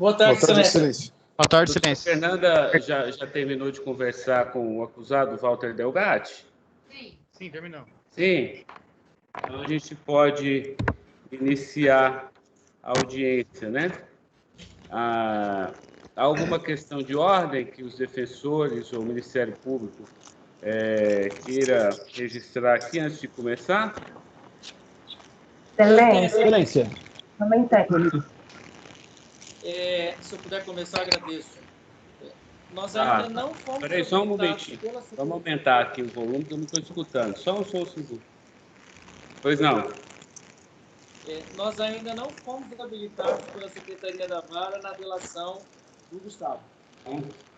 Boa tarde, Excelência. Boa tarde, Doutora Excelência. Fernanda já terminou de conversar com o acusado, Walter Delgatti? Sim, terminou. Sim. Então, a gente pode iniciar a audiência, né? Há alguma questão de ordem que os defensores ou o Ministério Público queira registrar aqui antes de começar? Excelência. Também tem. Se eu puder começar, agradeço. Nós ainda não fomos... Peraí, só um momentinho. Vamos aumentar aqui o volume, que eu não estou escutando. Só um segundo. Pois não. Nós ainda não fomos habilitados pela Secretaria da Vara na delação do Gustavo.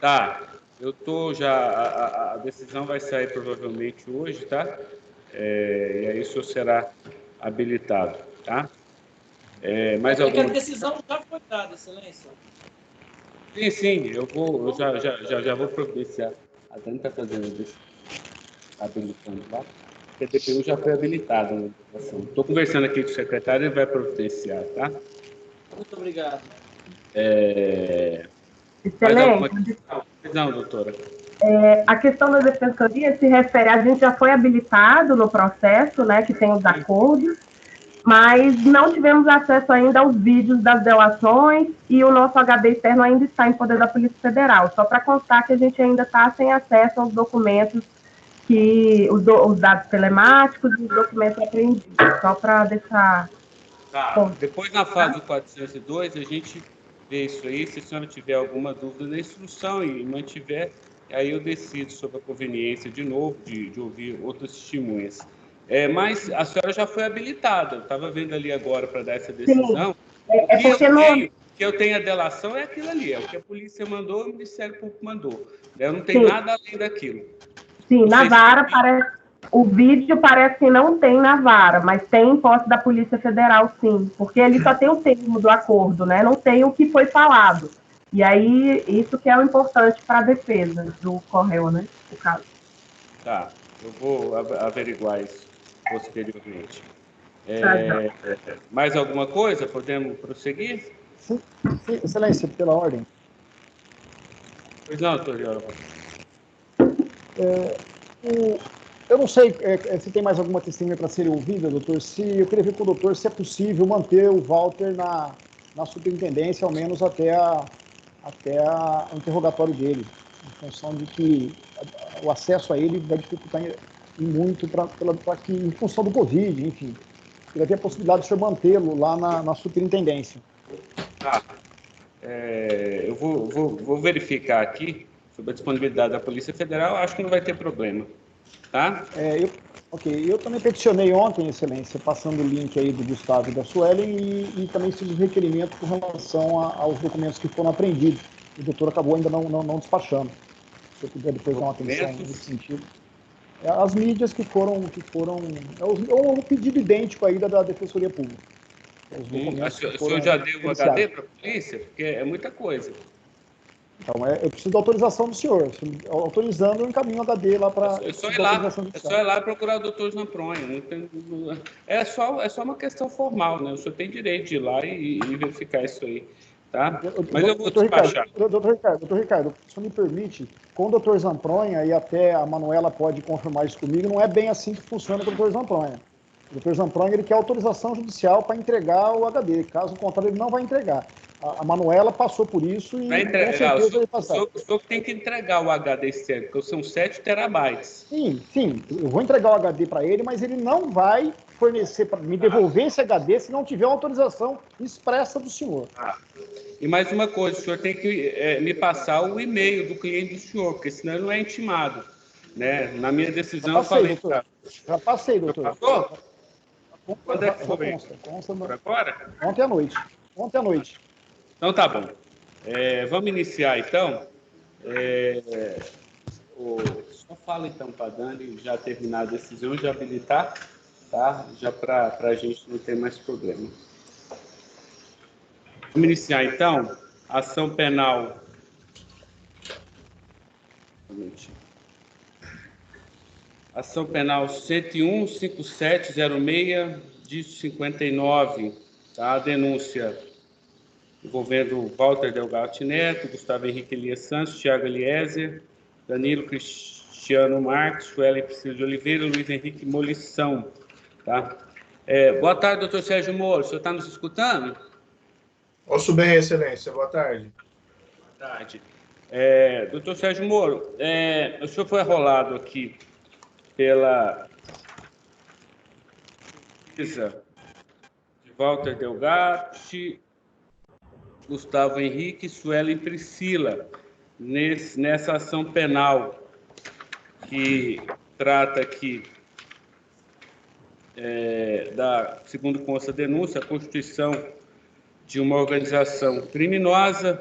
Tá. Eu tô já... A decisão vai sair provavelmente hoje, tá? E aí o senhor será habilitado, tá? Mais que alguma... a decisão já foi dada, Excelência. Sim, eu já vou providenciar. A Dani está fazendo isso, habilitando lá. Porque a DPU já foi habilitada na educação. Estou conversando aqui com o secretário, ele vai providenciar, tá? Muito obrigado. Mais alguma Excelente. questão? Não, doutora. A questão da defensoria se refere, a gente já foi habilitado no processo, né, que tem os acordos, mas não tivemos acesso ainda aos vídeos das delações e o nosso HD externo ainda está em poder da Polícia Federal. Só para constar que a gente ainda está sem acesso aos documentos, os dados telemáticos e os documentos apreendidos. Só para deixar... Tá. Depois, na fase do 402, a gente vê isso aí. Se a senhora tiver alguma dúvida na instrução e mantiver, aí eu decido sobre a conveniência, de novo, de ouvir outras testemunhas. Mas a senhora já foi habilitada. Eu estava vendo ali agora para dar essa decisão. Sim, que eu tenho a delação é aquilo ali. É o que a polícia mandou, o Ministério Público mandou. Eu não tenho nada além daquilo. Sim, na vara parece... O vídeo parece que não tem na vara, mas tem em posse da Polícia Federal, sim. Porque ele só tem o termo do acordo, né? Não tem o que foi falado. E aí, isso que é o importante para a defesa do Correio, né? No caso. Tá, eu vou averiguar isso posteriormente. Mais alguma coisa? Podemos prosseguir? Sim, Excelência, pela ordem. Pois não, doutor. Eu não sei se tem mais alguma testemunha para ser ouvida, doutor. Eu queria ver com o doutor se é possível manter o Walter na superintendência, ao menos até o interrogatório dele, em função de que o acesso a ele vai dificultar muito em função do Covid, enfim. Queria ter a possibilidade de o senhor mantê-lo lá na superintendência. Eu vou verificar aqui sobre a disponibilidade da Polícia Federal. Acho que não vai ter problema. Tá? Eu também peticionei ontem, Excelência, passando o link aí do Gustavo e da Suelen e também fiz um requerimento com relação aos documentos que foram apreendidos. O doutor acabou ainda não despachando. Se eu puder depois dar uma atenção nesse sentido. As mídias que foram o pedido idêntico aí da Defensoria Pública. O senhor já deu um HD para a polícia? Porque é muita coisa. Então, eu preciso da autorização do senhor. Autorizando, eu encaminho o HD lá para... É só ir lá procurar o doutor Zampronha. É só uma questão formal, né? O senhor tem direito de ir lá e verificar isso aí. Tá? Mas eu vou despachar. Doutor Ricardo, se me permite, com o doutor Zampronha, e até a Manuela pode confirmar isso comigo, não é bem assim que funciona com o doutor Zampronha. O doutor Zampronha, ele quer autorização judicial para entregar o HD. Caso contrário, ele não vai entregar. A Manuela passou por isso e com certeza vai passar. O senhor tem que entregar o HD externo, porque são 7 terabytes. Sim, eu vou entregar o HD para ele, mas ele não vai fornecer, para me devolver esse HD se não tiver uma autorização expressa do senhor. E mais uma coisa, o senhor tem que me passar o e-mail do cliente do senhor, porque senão ele não é intimado. Né? Na minha decisão, eu falei... Já passei, doutor. Passou? Quando é que foi? Consta por agora? Ontem à noite. Então, tá bom. Vamos iniciar, então. Só fala, então, para a Dani já terminar a decisão, já habilitar, tá? Já para a gente não ter mais problema. Vamos iniciar, então, ação penal. Ação penal 101.5706, dígito 59, tá? A denúncia envolvendo Walter Delgatti Neto, Gustavo Henrique Elias Santos, Thiago Eliezer, Danilo Cristiano Marques, Suelen Priscila de Oliveira, Luiz Henrique Molição. Tá? Boa tarde, doutor Sérgio Moro. O senhor está nos escutando? Ouço bem, Excelência. Boa tarde. Boa tarde. Doutor Sérgio Moro, o senhor foi arrolado aqui pela de Walter Delgatti, Gustavo Henrique, Suelen Priscila, nessa ação penal que trata aqui segundo consta a denúncia, a constituição de uma organização criminosa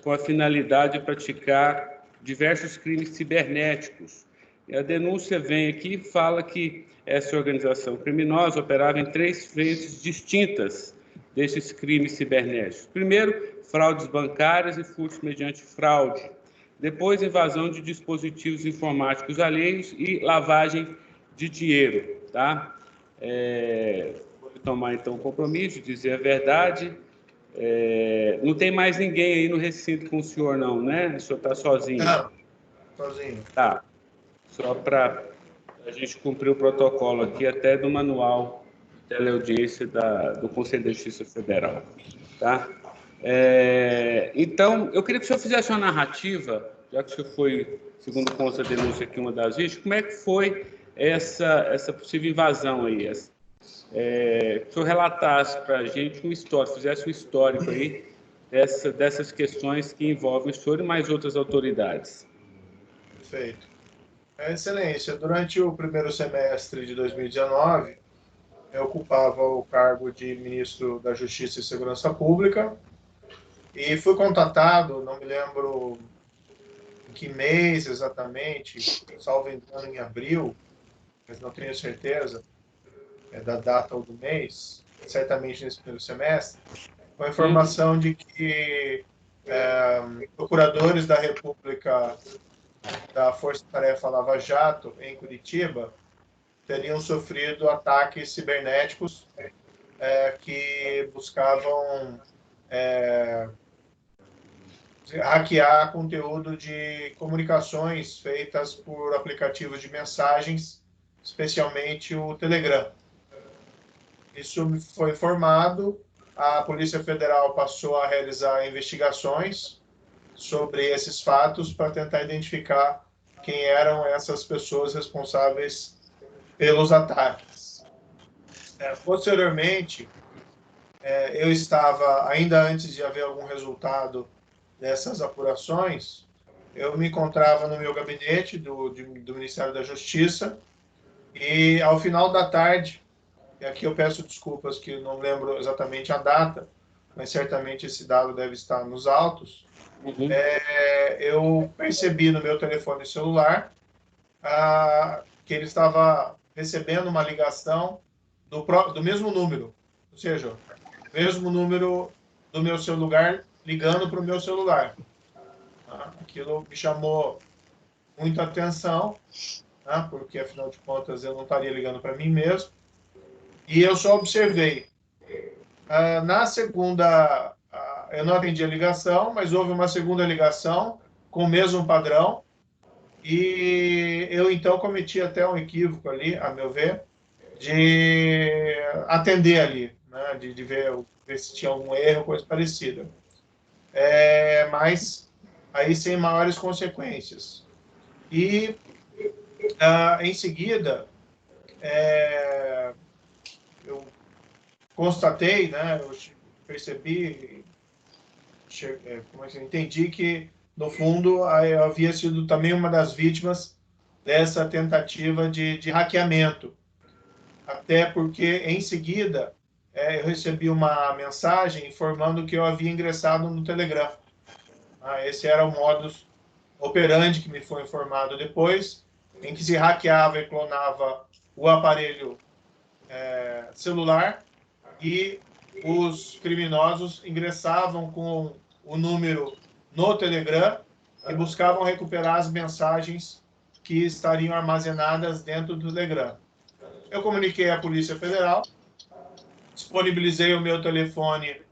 com a finalidade de praticar diversos crimes cibernéticos. E a denúncia vem aqui e fala que essa organização criminosa operava em 3 frentes distintas desses crimes cibernéticos. Primeiro, fraudes bancárias e furtos mediante fraude. Depois, invasão de dispositivos informáticos alheios e lavagem de dinheiro. Tá? Vou tomar, então, o compromisso de dizer a verdade. Não tem mais ninguém aí no recinto com o senhor, não, né? O senhor está sozinho? Não, sozinho. Tá. Só para a gente cumprir o protocolo aqui, até do manual de teleaudiência do Conselho de Justiça Federal. Tá? Então, eu queria que o senhor fizesse uma narrativa, já que o senhor foi, segundo consta a denúncia aqui, uma das vítimas, como é que foi essa possível invasão aí? Que o senhor relatasse para a gente fizesse um histórico aí dessas questões que envolvem o senhor e mais outras autoridades. Perfeito. Excelência, durante o primeiro semestre de 2019, eu ocupava o cargo de ministro da Justiça e Segurança Pública e fui contatado, não me lembro em que mês exatamente, salvo engano em abril, mas não tenho certeza da data ou do mês, certamente nesse primeiro semestre, com a informação de que procuradores da República da Força Tarefa Lava Jato, em Curitiba, teriam sofrido ataques cibernéticos que buscavam hackear conteúdo de comunicações feitas por aplicativos de mensagens, especialmente o Telegram. Isso me foi informado, a Polícia Federal passou a realizar investigações sobre esses fatos para tentar identificar quem eram essas pessoas responsáveis pelos ataques. Posteriormente, eu estava, ainda antes de haver algum resultado dessas apurações, eu me encontrava no meu gabinete do Ministério da Justiça e, ao final da tarde, e aqui eu peço desculpas que não lembro exatamente a data, mas certamente esse dado deve estar nos autos, eu percebi no meu telefone celular que ele estava recebendo uma ligação do mesmo número, ou seja, mesmo número do meu celular ligando para o meu celular. Aquilo me chamou muita atenção, porque, afinal de contas, eu não estaria ligando para mim mesmo, e eu só observei. Na segunda, eu não atendi a ligação, mas houve uma segunda ligação com o mesmo padrão, e eu, então, cometi até um equívoco ali, a meu ver, de atender ali, né, de ver se tinha algum erro, coisa parecida. Mas aí sem maiores consequências. E, em seguida, eu constatei, né, eu percebi, entendi que, no fundo, eu havia sido também uma das vítimas dessa tentativa de hackeamento. Até porque, em seguida, eu recebi uma mensagem informando que eu havia ingressado no Telegram. Esse era o modus operandi que me foi informado depois, em que se hackeava e clonava o aparelho celular e os criminosos ingressavam com o número no Telegram e buscavam recuperar as mensagens que estariam armazenadas dentro do Telegram. Eu comuniquei à Polícia Federal disponibilizei o meu telefone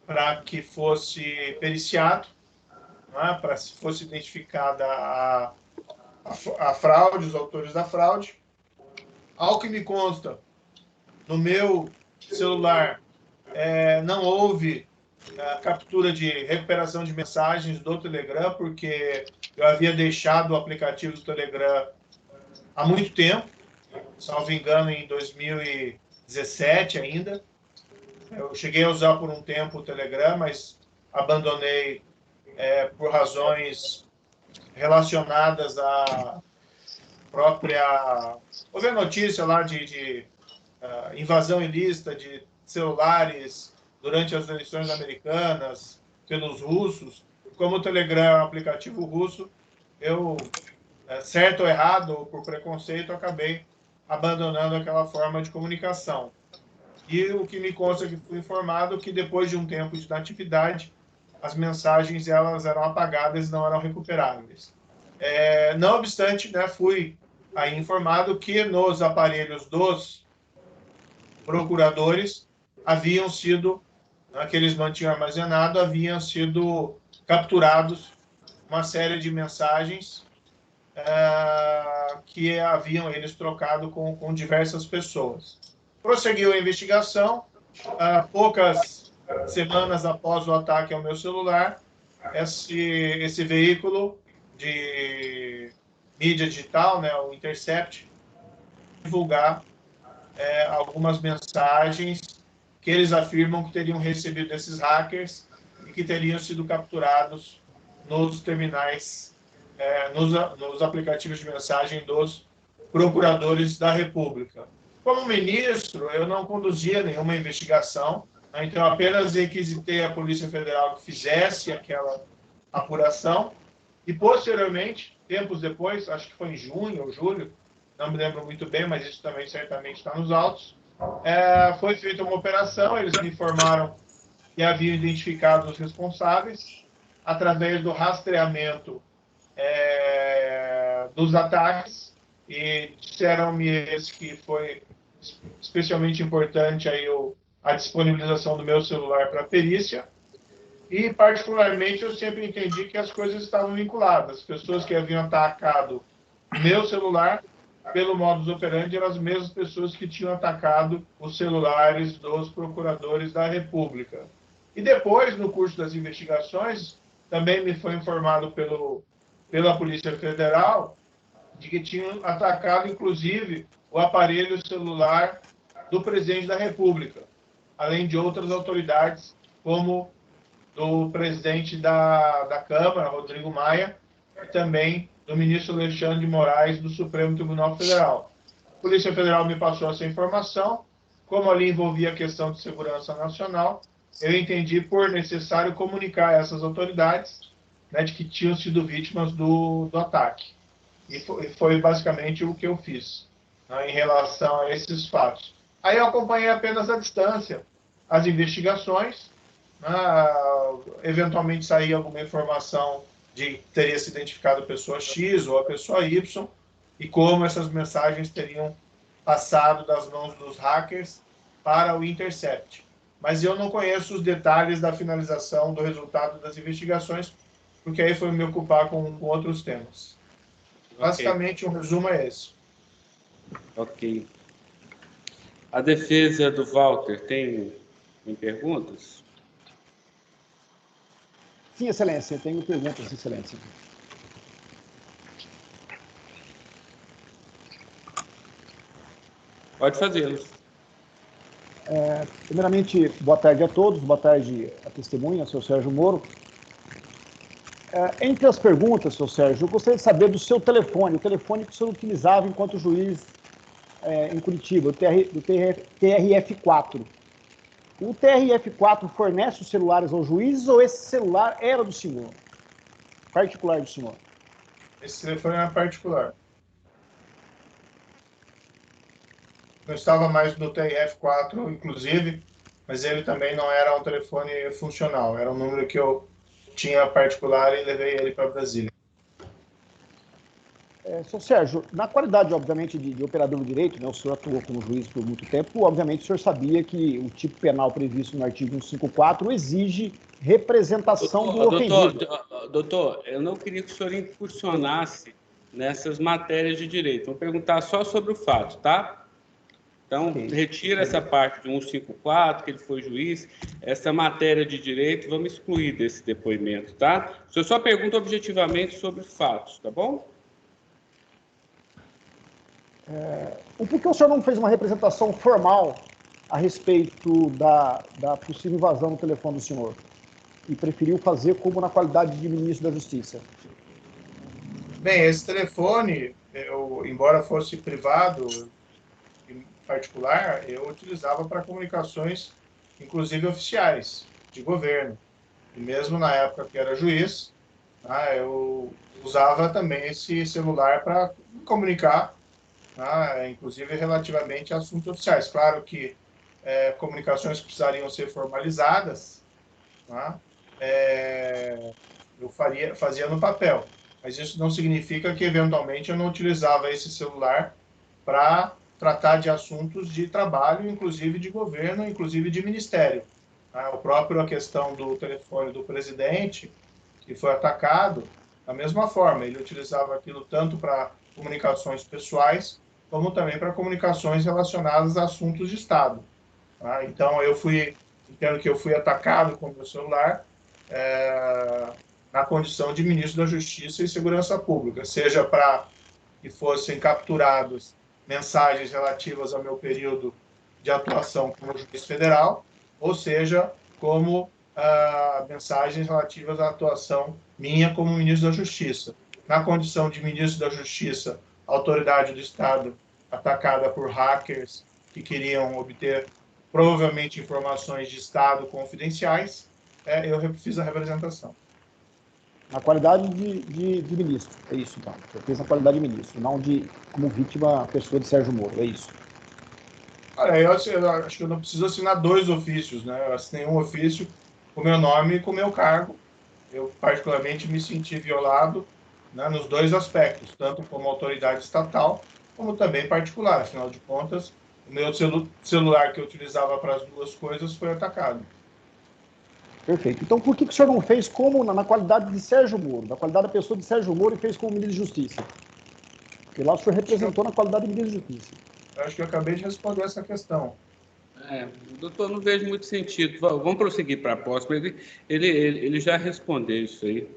para que fosse periciado, né, para se fosse identificada a fraude, os autores da fraude. Ao que me consta, no meu celular não houve captura de recuperação de mensagens do Telegram, porque eu havia deixado o aplicativo do Telegram há muito tempo, salvo engano, em 2017 ainda. Eu cheguei a usar por um tempo o Telegram, mas abandonei por razões relacionadas à própria... Houve a notícia lá de invasão ilícita de celulares durante as eleições americanas pelos russos. Como o Telegram é um aplicativo russo, eu, certo ou errado, ou por preconceito, acabei abandonando aquela forma de comunicação. E o que me consta que fui informado que depois de um tempo de inatividade, as mensagens elas eram apagadas e não eram recuperáveis. Não obstante, né, fui aí informado que nos aparelhos dos procuradores haviam sido, que eles mantinham armazenado, haviam sido capturados uma série de mensagens que haviam eles trocado com diversas pessoas. Prosseguiu a investigação. Poucas semanas após o ataque ao meu celular, esse veículo de mídia digital, né, o Intercept, divulgar algumas mensagens que eles afirmam que teriam recebido desses hackers e que teriam sido capturados nos terminais, nos aplicativos de mensagem dos procuradores da República. Como ministro, eu não conduzia nenhuma investigação, né, então apenas requisitei a Polícia Federal que fizesse aquela apuração e, posteriormente, tempos depois, acho que foi em junho ou julho, não me lembro muito bem, mas isso também certamente está nos autos, foi feita uma operação, eles me informaram que haviam identificado os responsáveis através do rastreamento dos ataques e disseram-me que foi especialmente importante aí a disponibilização do meu celular para a perícia e, particularmente, eu sempre entendi que as coisas estavam vinculadas. As pessoas que haviam atacado meu celular pelo modus operandi eram as mesmas pessoas que tinham atacado os celulares dos procuradores da República. E depois, no curso das investigações, também me foi informado pela Polícia Federal de que tinham atacado, inclusive, o aparelho celular do presidente da República, além de outras autoridades, como do presidente da Câmara, Rodrigo Maia, e também do ministro Alexandre de Moraes, do Supremo Tribunal Federal. A Polícia Federal me passou essa informação. Como ali envolvia a questão de segurança nacional, eu entendi por necessário comunicar a essas autoridades, né, de que tinham sido vítimas do ataque. E foi basicamente o que eu fiz, né, em relação a esses fatos. Aí eu acompanhei apenas à distância as investigações, né, eventualmente saía alguma informação de que teria se identificado a pessoa X ou a pessoa Y, e como essas mensagens teriam passado das mãos dos hackers para o Intercept. Mas eu não conheço os detalhes da finalização do resultado das investigações, porque aí foi me ocupar com outros temas. Basicamente, um resumo é esse. Ok. A defesa do Walter tem perguntas? Sim, Excelência, tenho perguntas, Excelência. Pode fazê-los. Primeiramente, boa tarde a todos, boa tarde à testemunha, seu Sérgio Moro. Entre as perguntas, seu Sérgio, eu gostaria de saber do seu telefone, o telefone que o senhor utilizava enquanto juiz em Curitiba, do TRF4. O TRF4 fornece os celulares aos juízes ou esse celular era do senhor? Particular do senhor? Esse telefone era particular. Eu estava mais no TRF4, inclusive, mas ele também não era um telefone funcional. Era um número que eu tinha particular e levei ele para Brasília. Sr. Sérgio, na qualidade, obviamente, de operador do direito, né, o senhor atuou como juiz por muito tempo, obviamente o senhor sabia que o tipo penal previsto no artigo 154 exige representação do ofendido. Doutor, eu não queria que o senhor incursionasse nessas matérias de direito. Vou perguntar só sobre o fato, tá? Então, retira essa parte do 154, que ele foi juiz, essa matéria de direito, vamos excluir desse depoimento, tá? O senhor só pergunta objetivamente sobre fatos, tá bom? Por que o senhor não fez uma representação formal a respeito da possível invasão no telefone do senhor? E preferiu fazer como na qualidade de ministro da Justiça? Bem, esse telefone, embora fosse privado, em particular, eu utilizava para comunicações, inclusive oficiais, de governo. E mesmo na época que era juiz, eu usava também esse celular para comunicar, inclusive relativamente a assuntos oficiais. Claro que comunicações precisariam ser formalizadas, eu fazia no papel, mas isso não significa que, eventualmente, eu não utilizava esse celular para tratar de assuntos de trabalho, inclusive de governo, inclusive de ministério. A questão do telefone do presidente, que foi atacado, da mesma forma, ele utilizava aquilo tanto para comunicações pessoais, como também para comunicações relacionadas a assuntos de Estado. Então, entendo que eu fui atacado com o meu celular na condição de ministro da Justiça e Segurança Pública, seja para que fossem capturados mensagens relativas ao meu período de atuação como juiz federal, ou seja, como mensagens relativas à atuação minha como ministro da Justiça. Na condição de ministro da Justiça, a autoridade do Estado atacada por hackers que queriam obter provavelmente informações de Estado confidenciais, eu fiz a representação. Na qualidade de ministro, é isso então. Você fez na qualidade de ministro, não como vítima, pessoa de Sérgio Moro, é isso. Olha, eu acho que eu não preciso assinar 2 ofícios, né? Eu assinei um ofício com o meu nome e com o meu cargo. Eu, particularmente, me senti violado, né, nos 2 aspectos, tanto como autoridade estatal, como também particular. Afinal de contas, o meu celular que eu utilizava para as 2 coisas foi atacado. Perfeito. Então, por que o senhor não fez como na qualidade de Sérgio Moro, na qualidade da pessoa de Sérgio Moro, e fez como ministro de Justiça? Porque lá o senhor representou na qualidade de ministro de Justiça. Eu acho que eu acabei de responder essa questão. Doutor, não vejo muito sentido. Vamos prosseguir para a próxima. Ele já respondeu isso aí.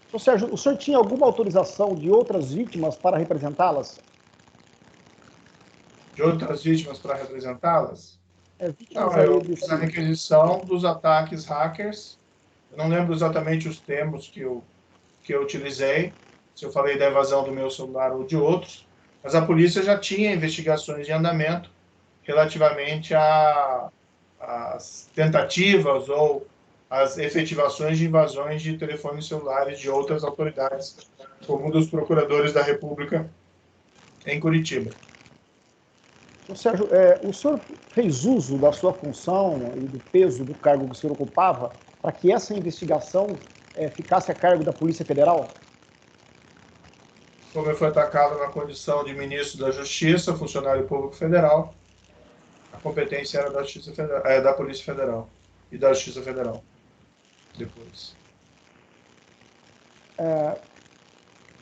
Então, Sérgio, o senhor tinha alguma autorização de outras vítimas para representá-las? De outras vítimas para representá-las? Vítimas Não, eu aí fiz a requisição dos ataques hackers. Eu não lembro exatamente os termos que eu utilizei, se eu falei da evasão do meu celular ou de outros, mas a polícia já tinha investigações em andamento relativamente às tentativas ou às efetivações de invasões de telefones celulares de outras autoridades, como dos procuradores da República em Curitiba. Sérgio, o senhor fez uso da sua função e do peso do cargo que o senhor ocupava para que essa investigação ficasse a cargo da Polícia Federal? Como eu fui atacado na condição de ministro da Justiça, funcionário público federal, a competência era da Justiça Federal, da Polícia Federal e da Justiça Federal. Depois.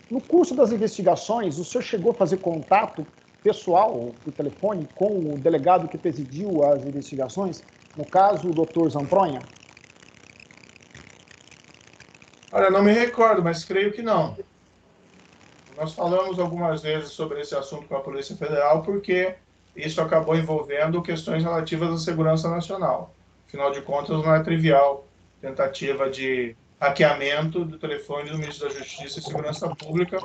No curso das investigações, o senhor chegou a fazer contato pessoal, por telefone, com o delegado que presidiu as investigações, no caso, o doutor Zampronha? Olha, não me recordo, mas creio que não. Nós falamos algumas vezes sobre esse assunto com a Polícia Federal porque isso acabou envolvendo questões relativas à segurança nacional. Afinal de contas, não é trivial tentativa de hackeamento do telefone do Ministro da Justiça e Segurança Pública.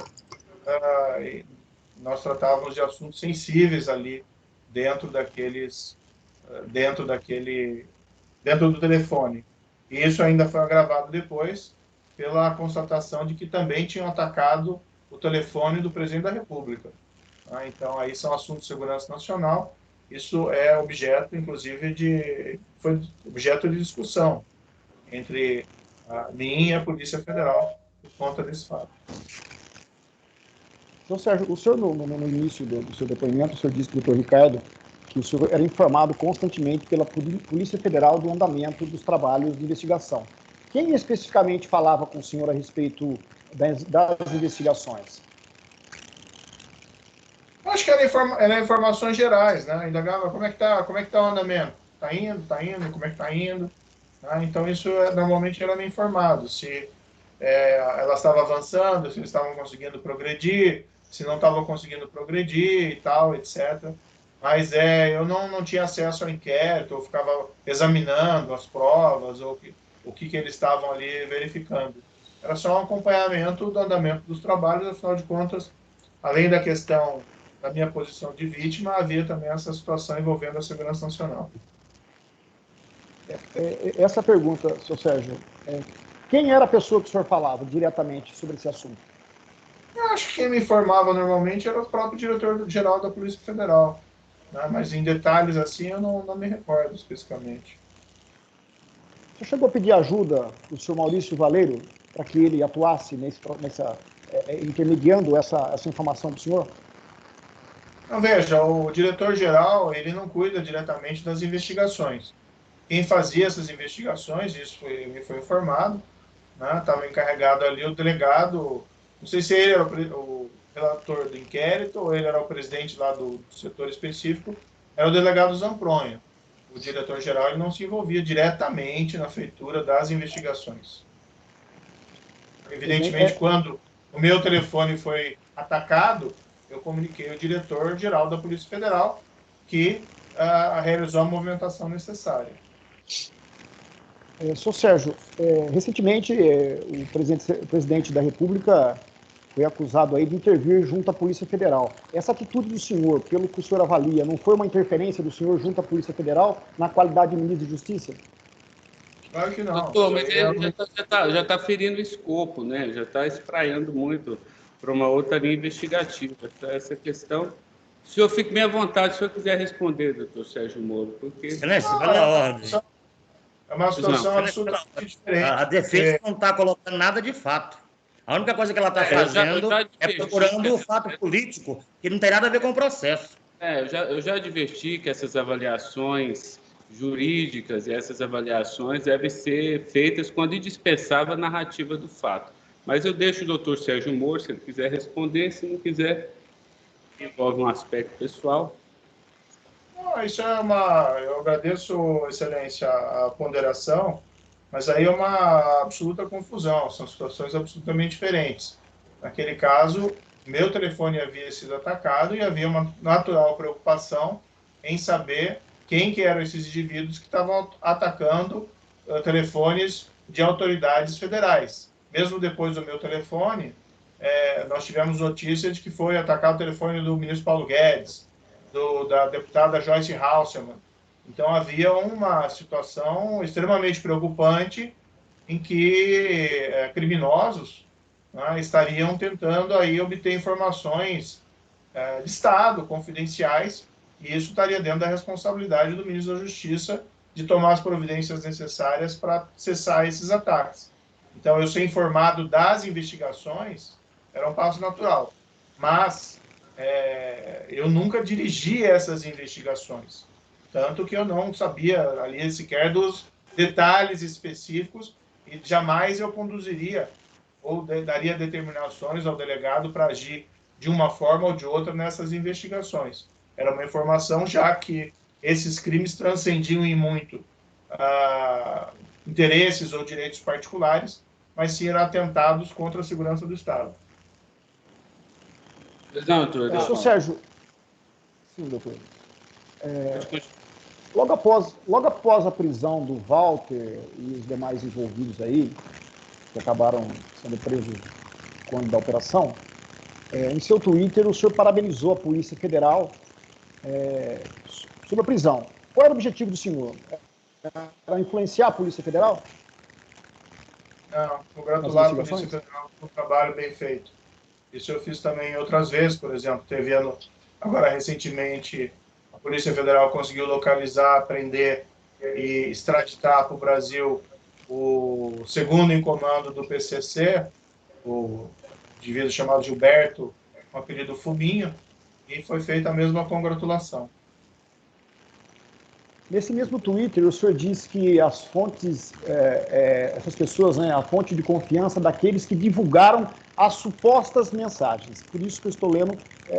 Nós tratávamos de assuntos sensíveis ali dentro do telefone. E isso ainda foi agravado depois pela constatação de que também tinham atacado o telefone do presidente da República. Então, aí são assuntos de segurança nacional. Isso é objeto, inclusive, foi objeto de discussão entre a mim e a Polícia Federal por conta desse fato. Então, Sérgio, o senhor, no início do seu depoimento, o senhor disse para o doutor Ricardo que o senhor era informado constantemente pela Polícia Federal do andamento dos trabalhos de investigação. Quem especificamente falava com o senhor a respeito das investigações? Acho que era informações gerais, né? Indagava como é que tá o andamento. Tá indo, como é que tá indo. Né? Então, isso normalmente era me informado. Se ela estava avançando, se eles estavam conseguindo progredir, se não estavam conseguindo progredir e tal, etc. Mas eu não tinha acesso ao inquérito, eu ficava examinando as provas, ou o que eles estavam ali verificando. Era só um acompanhamento do andamento dos trabalhos, afinal de contas, além da questão da minha posição de vítima, havia também essa situação envolvendo a segurança nacional. Essa pergunta, senhor Sérgio, quem era a pessoa que o senhor falava diretamente sobre esse assunto? Eu acho que quem me informava normalmente era o próprio diretor-geral da Polícia Federal, né? Mas em detalhes assim eu não me recordo especificamente. Você chegou a pedir ajuda do senhor Maurício Valeiro para que ele atuasse intermediando essa informação para o senhor? Não, veja, o diretor-geral ele não cuida diretamente das investigações. Quem fazia essas investigações, isso me foi informado, né? Estava encarregado ali o delegado, não sei se ele era o relator do inquérito ou ele era o presidente lá do setor específico, era o delegado Zampronha. O diretor-geral ele não se envolvia diretamente na feitura das investigações. Evidentemente, quando o meu telefone foi atacado, eu comuniquei ao diretor-geral da Polícia Federal que realizou a movimentação necessária. Senhor Sérgio, recentemente o presidente da República foi acusado aí de intervir junto à Polícia Federal. Essa atitude do senhor, pelo que o senhor avalia, não foi uma interferência do senhor junto à Polícia Federal na qualidade de ministro de Justiça? Claro que não. Doutor, mas ele já está ferindo o escopo, né? Já está espraiando muito para uma outra linha investigativa. Essa questão. O senhor fique bem à vontade se o senhor quiser responder, doutor Sérgio Moro, porque... Excelência, pela ordem. É uma situação absolutamente diferente. A defesa não está colocando nada de fato. A única coisa que ela está fazendo é procurando o fato político que não tem nada a ver com o processo. Eu já adverti que essas avaliações jurídicas e essas avaliações devem ser feitas quando indispensável a narrativa do fato. Mas eu deixo o doutor Sérgio Moro, se ele quiser responder, se não quiser, envolve um aspecto pessoal. Isso eu agradeço, Excelência, a ponderação, mas aí é uma absoluta confusão, são situações absolutamente diferentes. Naquele caso, meu telefone havia sido atacado e havia uma natural preocupação em saber quem que eram esses indivíduos que estavam atacando telefones de autoridades federais. Mesmo depois do meu telefone, nós tivemos notícia de que foi atacado o telefone do ministro Paulo Guedes, da deputada Joyce Hasselmann. Então, havia uma situação extremamente preocupante em que criminosos, né, estariam tentando aí obter informações de Estado, confidenciais, e isso estaria dentro da responsabilidade do ministro da Justiça de tomar as providências necessárias para cessar esses ataques. Então, eu ser informado das investigações era um passo natural, mas eu nunca dirigi essas investigações, tanto que eu não sabia ali sequer dos detalhes específicos e jamais eu conduziria ou daria determinações ao delegado para agir de uma forma ou de outra nessas investigações. Era uma informação já que esses crimes transcendiam em muito interesses ou direitos particulares, mas sim eram atentados contra a segurança do Estado. Não, doutor. Senhor Sérgio, sim, doutor. Logo após a prisão do Walter e os demais envolvidos aí, que acabaram sendo presos quando da operação, em seu Twitter o senhor parabenizou a Polícia Federal sobre a prisão. Qual era o objetivo do senhor? Era influenciar a Polícia Federal? Não, congratular a Polícia Federal por um trabalho bem feito. Isso eu fiz também outras vezes, por exemplo, teve agora recentemente a Polícia Federal conseguiu localizar, prender e extraditar para o Brasil o segundo em comando do PCC, o indivíduo chamado Gilberto o apelido Fuminho, e foi feita a mesma congratulação. Nesse mesmo Twitter, o senhor disse que as fontes, essas pessoas, né, a fonte de confiança daqueles que divulgaram as supostas mensagens. Por isso que eu estou lendo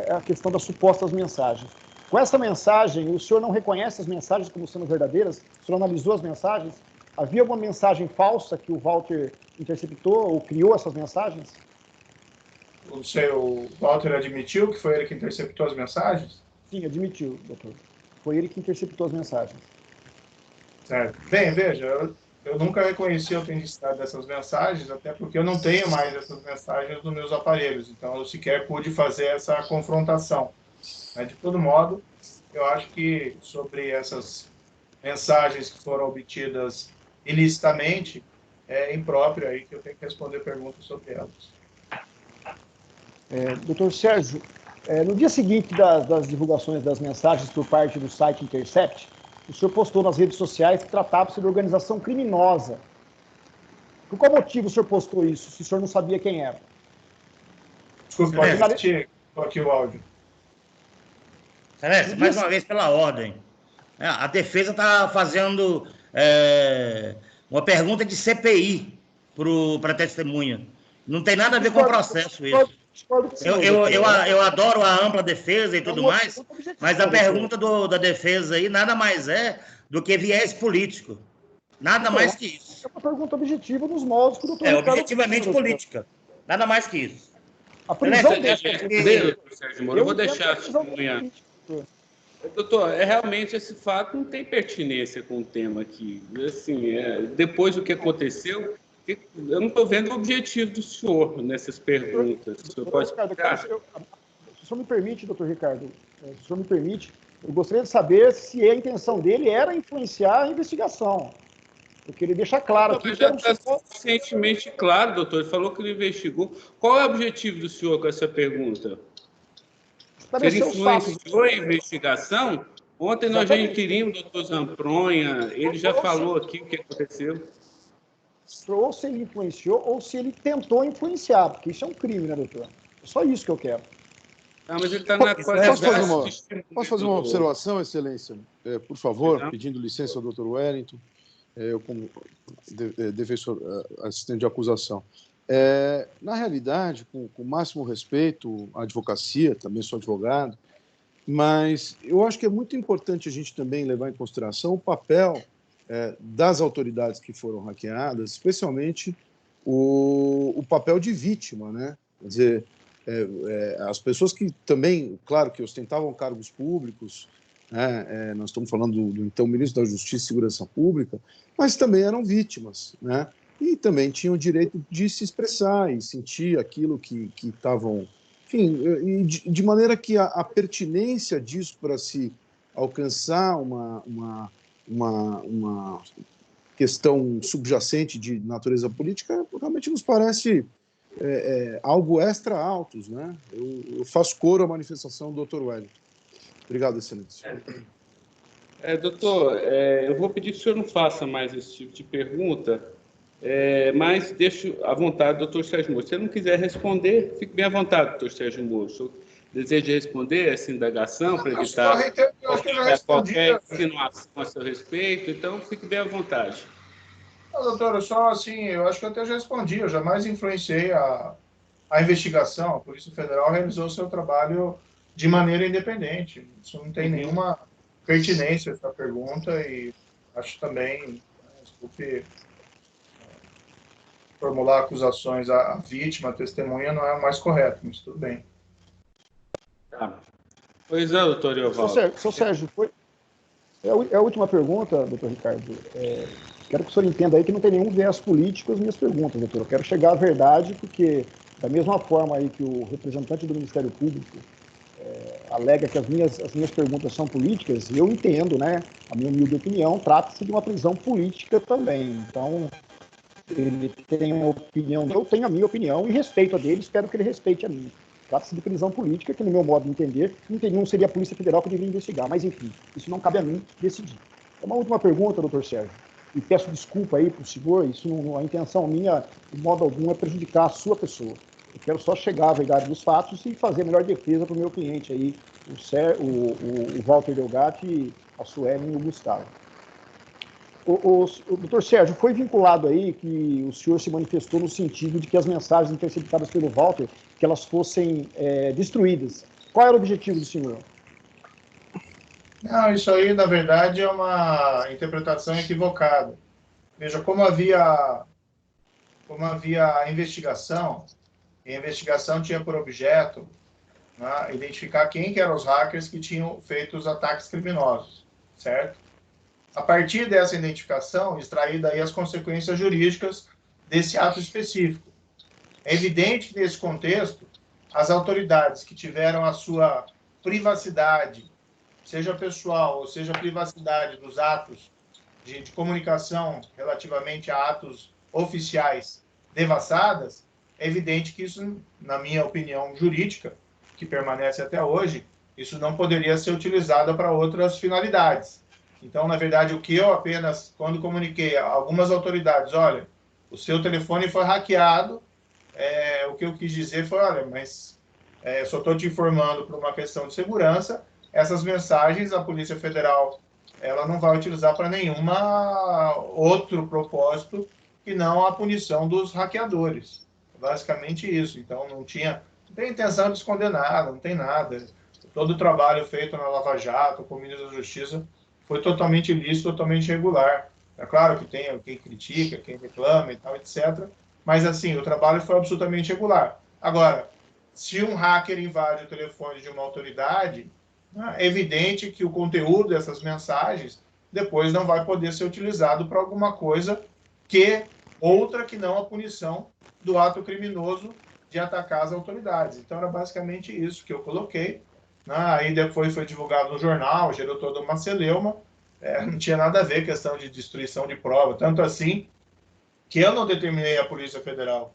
a questão das supostas mensagens. Com essa mensagem, o senhor não reconhece as mensagens como sendo verdadeiras? O senhor analisou as mensagens? Havia alguma mensagem falsa que o Walter interceptou ou criou essas mensagens? O Walter admitiu que foi ele que interceptou as mensagens? Sim, admitiu, doutor. Foi ele que interceptou as mensagens. Certo. Bem, veja, eu nunca reconheci a autenticidade dessas mensagens, até porque eu não tenho mais essas mensagens nos meus aparelhos, então eu sequer pude fazer essa confrontação. Mas, de todo modo, eu acho que sobre essas mensagens que foram obtidas ilicitamente, é impróprio aí que eu tenho que responder perguntas sobre elas. Doutor Sérgio, no dia seguinte das divulgações das mensagens por parte do site Intercept, o senhor postou nas redes sociais que tratava-se de organização criminosa. Por qual motivo o senhor postou isso, se o senhor não sabia quem era? Desculpe, pode repetir aqui o áudio. Celeste, mais uma vez pela ordem. A defesa está fazendo uma pergunta de CPI para a testemunha. Não tem nada a ver com o processo isso. Eu adoro a ampla defesa e tudo mais, mas a pergunta da defesa aí nada mais é do que viés político. Nada mais que isso. É uma pergunta objetiva nos moldes que o doutor objetivamente política. Nada mais que isso. A prisão Sérgio Moro, eu vou deixar a testemunha. Doutor, realmente esse fato não tem pertinência com o tema aqui. Assim, depois do que aconteceu, eu não estou vendo o objetivo do senhor nessas perguntas. O senhor pode explicar? Se o senhor me permite, doutor Ricardo, se o senhor me permite, eu gostaria de saber se a intenção dele era influenciar a investigação. Porque ele deixa claro aqui que já está suficientemente claro, doutor. Ele falou que ele investigou. Qual é o objetivo do senhor com essa pergunta? Se ele influenciou a investigação, ontem nós já inquirimos o doutor Zampronha, ele já falou aqui o que aconteceu. Ou se ele influenciou, ou se ele tentou influenciar, porque isso é um crime, né, doutor? É só isso que eu quero. Mas ele está na Posso fazer uma observação, Excelência? Por favor, pedindo licença ao doutor Wellington, eu como defensor, assistente de acusação. Na realidade, com o máximo respeito à advocacia, também sou advogado, mas eu acho que é muito importante a gente também levar em consideração o papel das autoridades que foram hackeadas, especialmente o papel de vítima, né? Quer dizer, as pessoas que também, claro, que ostentavam cargos públicos, né? Nós estamos falando do então ministro da Justiça e Segurança Pública, mas também eram vítimas, né? E também tinham o direito de se expressar e sentir aquilo que estavam... Enfim, e de maneira que a pertinência disso para se alcançar uma questão subjacente de natureza política realmente nos parece algo extra altos, né? Eu faço coro à manifestação do Dr. Wellington. Obrigado, Excelência. Doutor, eu vou pedir que o senhor não faça mais esse tipo de pergunta, mas deixo à vontade, doutor Sérgio Moro. Se ele não quiser responder, fique bem à vontade, doutor Sérgio Moro. O senhor deseja responder essa indagação para evitar qualquer insinuação a seu respeito? Então, fique bem à vontade. Não, doutor, só assim, eu acho que eu até já respondi. Eu jamais influenciei a investigação. A Polícia Federal realizou o seu trabalho de maneira independente. Isso não tem nenhuma pertinência, essa pergunta, e acho também, desculpe, formular acusações à vítima, à testemunha, não é o mais correto, mas tudo bem. Pois é, doutor Eovaldo. Seu Sérgio, é a última pergunta, doutor Ricardo. Quero que o senhor entenda aí que não tem nenhum viés político as minhas perguntas, doutor. Eu quero chegar à verdade, porque da mesma forma aí que o representante do Ministério Público alega que as minhas perguntas são políticas, eu entendo, né? A minha humilde opinião, trata-se de uma prisão política também. Então, ele tem a opinião, eu tenho a minha opinião e respeito a dele, espero que ele respeite a minha. Trata-se de prisão política, que no meu modo de entender, não seria a Polícia Federal que deveria investigar, mas enfim, isso não cabe a mim decidir. Uma última pergunta, doutor Sérgio, e peço desculpa aí para o senhor, a intenção minha, de modo algum, é prejudicar a sua pessoa. Eu quero só chegar à verdade dos fatos e fazer a melhor defesa para o meu cliente aí, o Walter Delgatti, a Suelen e o Gustavo. O doutor Sérgio, foi vinculado aí que o senhor se manifestou no sentido de que as mensagens interceptadas pelo Walter, que elas fossem destruídas. Qual era o objetivo do senhor? Não, isso aí, na verdade, é uma interpretação equivocada. Veja, como havia a investigação, e a investigação tinha por objeto, né, identificar quem que eram os hackers que tinham feito os ataques criminosos, certo? A partir dessa identificação, extrair daí as consequências jurídicas desse ato específico. É evidente que, nesse contexto, as autoridades que tiveram a sua privacidade, seja pessoal ou seja privacidade dos atos de comunicação relativamente a atos oficiais devassadas, é evidente que isso, na minha opinião jurídica, que permanece até hoje, isso não poderia ser utilizado para outras finalidades. Então, na verdade, o que eu apenas, quando comuniquei a algumas autoridades, olha, o seu telefone foi hackeado, o que eu quis dizer foi, olha, mas só estou te informando por uma questão de segurança, essas mensagens a Polícia Federal ela não vai utilizar para nenhum outro propósito que não a punição dos hackeadores. Basicamente isso. Então, não tem intenção de esconder nada, não tem nada. Todo o trabalho feito na Lava Jato, com o ministro da Justiça, foi totalmente lícito, totalmente regular. É claro que tem quem critica, quem reclama e tal, etc. Mas, assim, o trabalho foi absolutamente regular. Agora, se um hacker invade o telefone de uma autoridade, é evidente que o conteúdo dessas mensagens depois não vai poder ser utilizado para alguma coisa outra que não a punição do ato criminoso de atacar as autoridades. Então, era basicamente isso que eu coloquei. Aí depois foi divulgado no jornal, gerou toda uma celeuma, não tinha nada a ver questão de destruição de prova, tanto assim que eu não determinei à Polícia Federal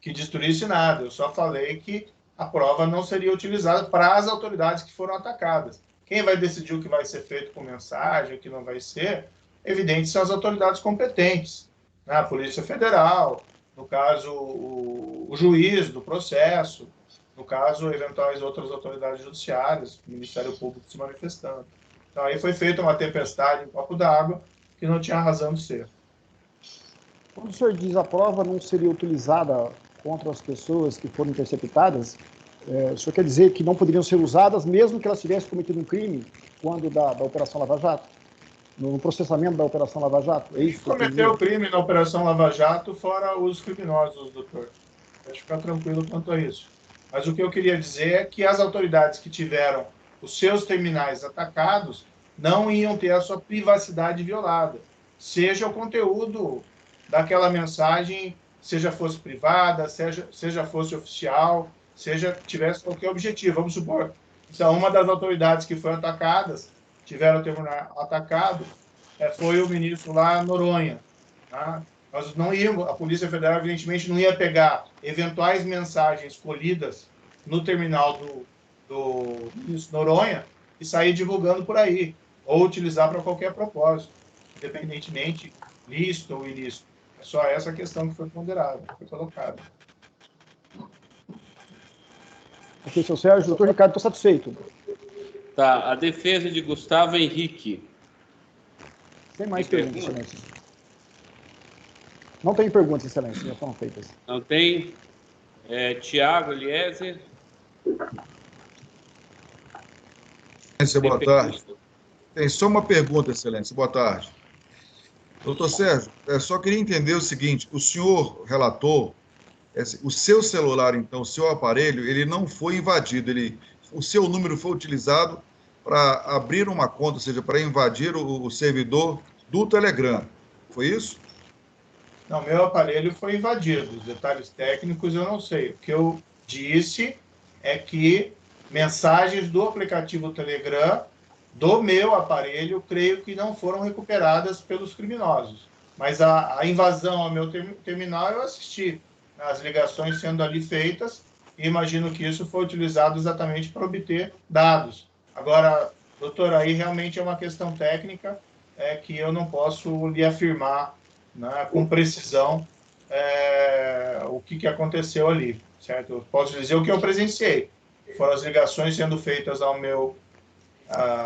que destruísse nada, eu só falei que a prova não seria utilizada para as autoridades que foram atacadas. Quem vai decidir o que vai ser feito com mensagem, o que não vai ser, evidente, são as autoridades competentes, né? A Polícia Federal, no caso, o juiz do processo, no caso, eventuais outras autoridades judiciárias, o Ministério Público se manifestando. Então, aí foi feita uma tempestade em copo d'água que não tinha razão de ser. Quando o senhor diz a prova não seria utilizada contra as pessoas que foram interceptadas, o senhor quer dizer que não poderiam ser usadas mesmo que elas tivessem cometido um crime quando da Operação Lava Jato? No processamento da Operação Lava Jato? É isso? Cometeu crime na Operação Lava Jato, fora os criminosos, doutor. Pode ficar tranquilo quanto a isso. Mas o que eu queria dizer é que as autoridades que tiveram os seus terminais atacados não iam ter a sua privacidade violada, seja o conteúdo daquela mensagem, seja fosse privada, seja fosse oficial, seja tivesse qualquer objetivo. Vamos supor, então, uma das autoridades que foi atacadas, tiveram o terminal atacado, foi o ministro lá, Noronha. Tá? Nós não íamos, a Polícia Federal, evidentemente, não ia pegar eventuais mensagens colhidas no terminal do ministro Noronha e sair divulgando por aí, ou utilizar para qualquer propósito, independentemente lícito ou ilícito. É só essa questão que foi ponderada, foi colocada. Ok, seu Sérgio. Doutor Ricardo, estou satisfeito. Tá, a defesa de Gustavo Henrique. Sem mais perguntas, excelência. Não tem perguntas, excelência, já foram feitas. Não tem? Tiago Eliezer. Excelência, boa tarde. Tem só uma pergunta, excelência. Boa tarde. Doutor Sérgio, só queria entender o seguinte, o senhor relatou, o seu celular, então, o seu aparelho, ele não foi invadido, o seu número foi utilizado para abrir uma conta, ou seja, para invadir o servidor do Telegram. Foi isso? Não, meu aparelho foi invadido. Os detalhes técnicos eu não sei. O que eu disse é que mensagens do aplicativo Telegram do meu aparelho, creio que não foram recuperadas pelos criminosos. Mas a invasão ao meu terminal eu assisti, as ligações sendo ali feitas, e imagino que isso foi utilizado exatamente para obter dados. Agora, doutor, aí realmente é uma questão técnica que eu não posso lhe afirmar, né, com precisão o que aconteceu ali. certo? Eu posso dizer o que eu presenciei. Foram as ligações sendo feitas ao meu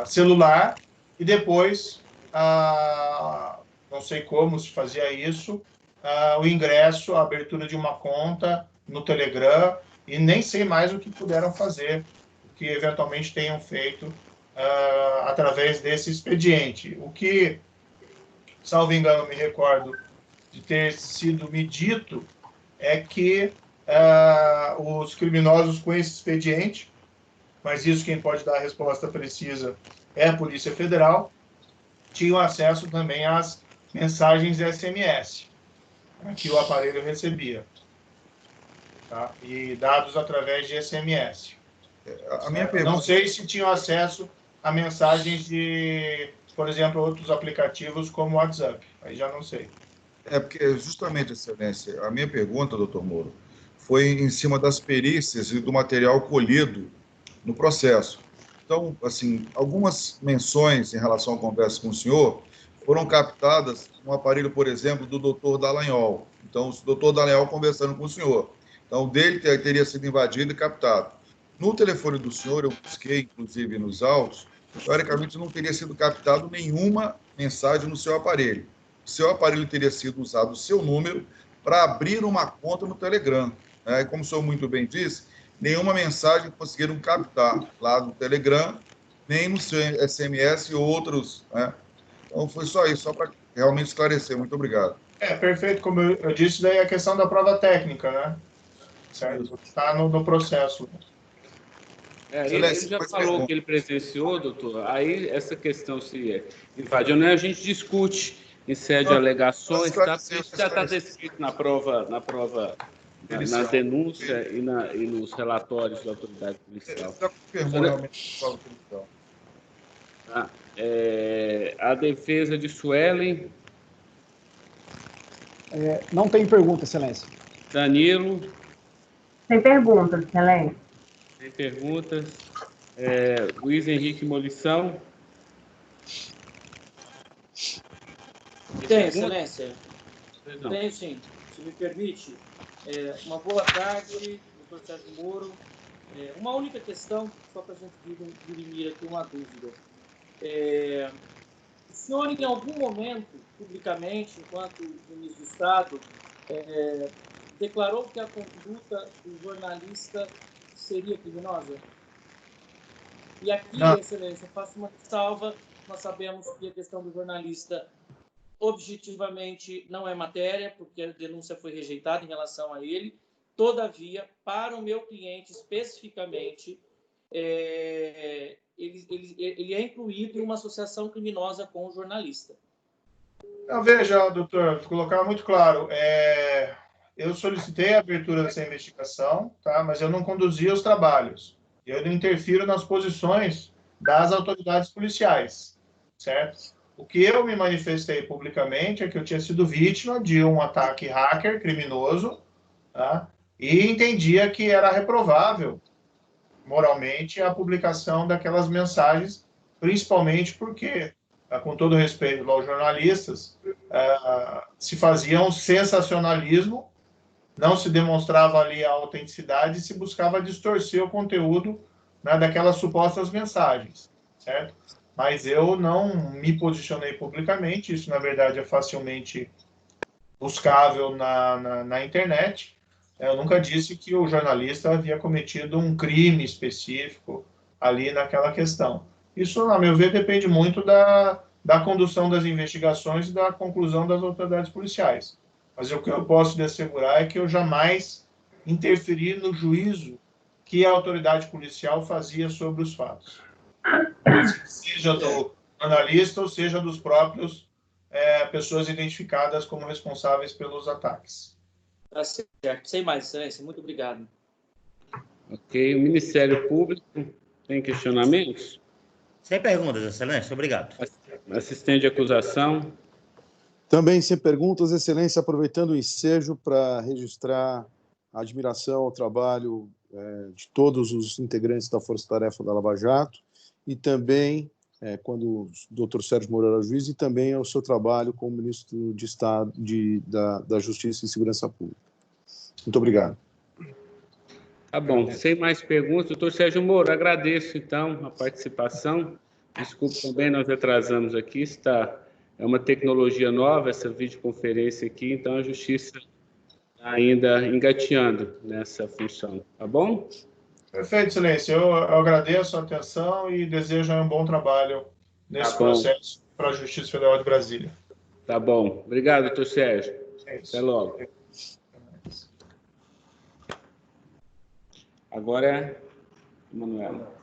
celular e depois, não sei como se fazia isso, o ingresso, a abertura de uma conta no Telegram, e nem sei mais o que puderam fazer, o que eventualmente tenham feito através desse expediente. O que, salvo engano, me recordo de ter sido me dito é que os criminosos com esse expediente, mas isso quem pode dar a resposta precisa é a Polícia Federal, tinham acesso também às mensagens SMS que o aparelho recebia, tá? E dados através de SMS. A minha pergunta... Não sei se tinham acesso a mensagens de, por exemplo, outros aplicativos como o WhatsApp. Aí já não sei. Porque justamente, Excelência, a minha pergunta, doutor Moro, foi em cima das perícias e do material colhido no processo. Então, assim, algumas menções em relação à conversa com o senhor foram captadas no aparelho, por exemplo, do doutor Dallagnol. Então, o doutor Dallagnol conversando com o senhor. Então, o dele teria sido invadido e captado. No telefone do senhor, eu busquei, inclusive, nos autos, teoricamente não teria sido captado nenhuma mensagem no seu aparelho. O seu aparelho teria sido usado o seu número para abrir uma conta no Telegram. E como o senhor muito bem disse, nenhuma mensagem conseguiram captar lá no Telegram, nem no seu SMS e outros. Então, foi só isso, só para realmente esclarecer. Muito obrigado. Perfeito. Como eu disse, daí a questão da prova técnica, né? Certo? Está no processo. Ele já falou que ele presenciou, doutor. Aí, essa questão se invadiu, né? A gente discute em sede de alegações, tá? Isso já está descrito na denúncia e nos relatórios da autoridade policial. Já confirmou realmente a prova policial. A defesa de Suelen. Não tem pergunta, Excelência. Danilo. Tem perguntas, Excelência. Tem perguntas. Luiz Henrique Molição. Tem, Excelência. Tenho, sim. Se me permite. Uma boa tarde, doutor Sérgio Moro. Uma única questão, só para a gente dirimir aqui uma dúvida. O senhor, em algum momento, publicamente, enquanto ministro do Estado, declarou que a conduta do jornalista seria criminosa? E aqui, Excelência, eu faço uma ressalva. Nós sabemos que a questão do jornalista objetivamente não é matéria, porque a denúncia foi rejeitada em relação a ele. Todavia, para o meu cliente especificamente, ele é incluído em uma associação criminosa com o jornalista. Veja, doutor, vou colocar muito claro. Eu solicitei a abertura dessa investigação, tá? Mas eu não conduzi os trabalhos. Eu não interfiro nas posições das autoridades policiais, certo? O que eu me manifestei publicamente é que eu tinha sido vítima de um ataque hacker criminoso, tá? E entendia que era reprovável, moralmente, a publicação daquelas mensagens, principalmente porque, com todo respeito aos jornalistas, se fazia um sensacionalismo, não se demonstrava ali a autenticidade e se buscava distorcer o conteúdo, né, daquelas supostas mensagens, certo? Mas eu não me posicionei publicamente, isso, na verdade, é facilmente buscável na internet. Eu nunca disse que o jornalista havia cometido um crime específico ali naquela questão. Isso, na meu ver, depende muito da condução das investigações e da conclusão das autoridades policiais. Mas o que eu posso lhe assegurar é que eu jamais interferi no juízo que a autoridade policial fazia sobre os fatos. Seja do jornalista ou seja dos próprios pessoas identificadas como responsáveis pelos ataques. Tá certo. Sem mais, Excelência. Muito obrigado. Ok. O Ministério Público tem questionamentos? Sem perguntas, Excelência. Obrigado. Assistente de acusação. Também sem perguntas, Excelência, aproveitando o ensejo para registrar a admiração ao trabalho de todos os integrantes da Força Tarefa da Lava Jato e também, quando o doutor Sérgio Moro era juiz, e também ao seu trabalho como ministro de Estado da Justiça e Segurança Pública. Muito obrigado. Tá bom, sem mais perguntas, doutor Sérgio Moro, agradeço então a participação. Desculpe também, nós atrasamos aqui, é uma tecnologia nova essa videoconferência aqui, então a Justiça está ainda engateando nessa função, tá bom? Perfeito, Excelência. Eu agradeço a atenção e desejo um bom trabalho nesse processo para a Justiça Federal de Brasília. Tá bom. Obrigado, doutor Sérgio. Até logo. Agora é Manuela.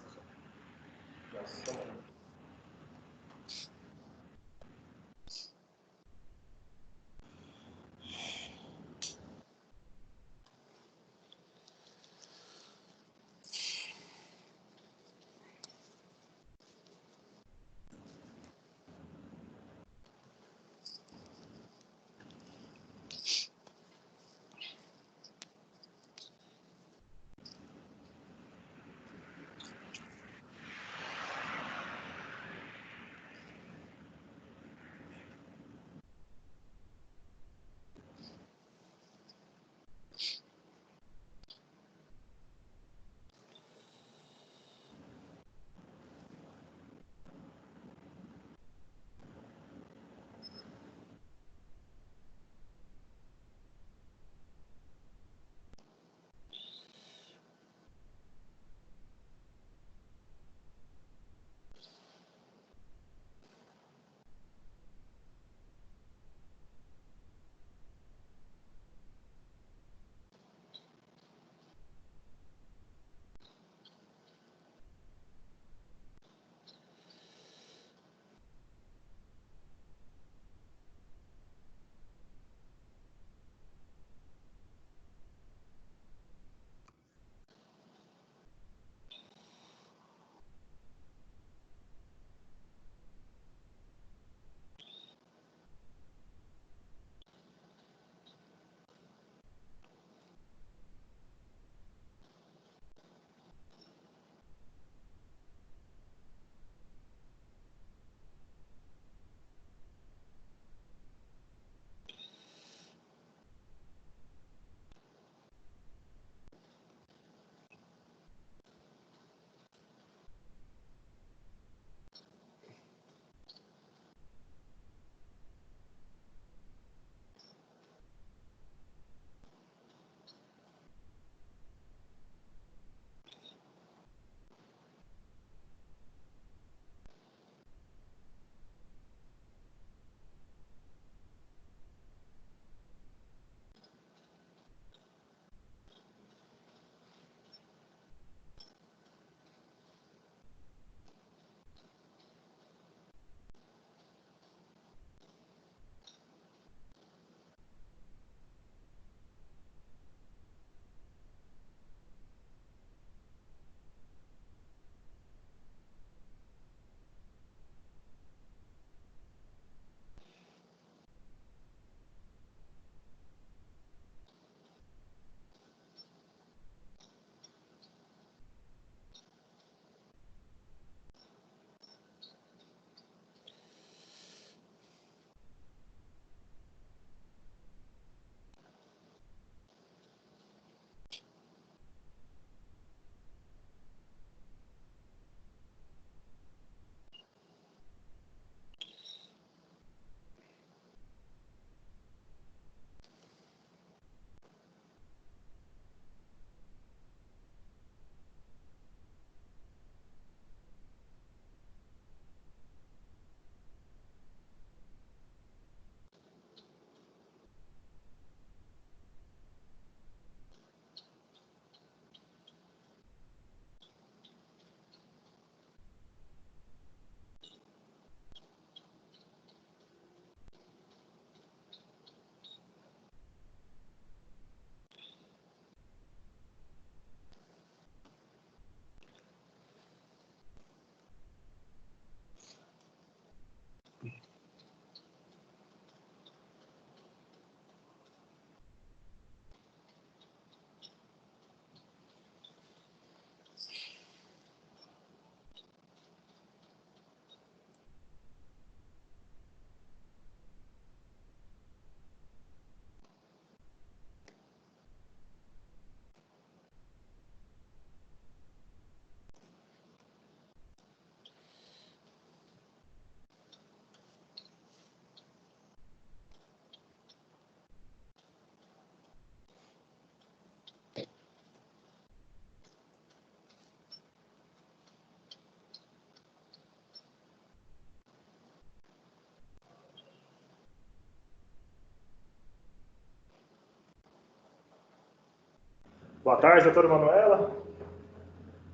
Boa tarde, doutora Manuela.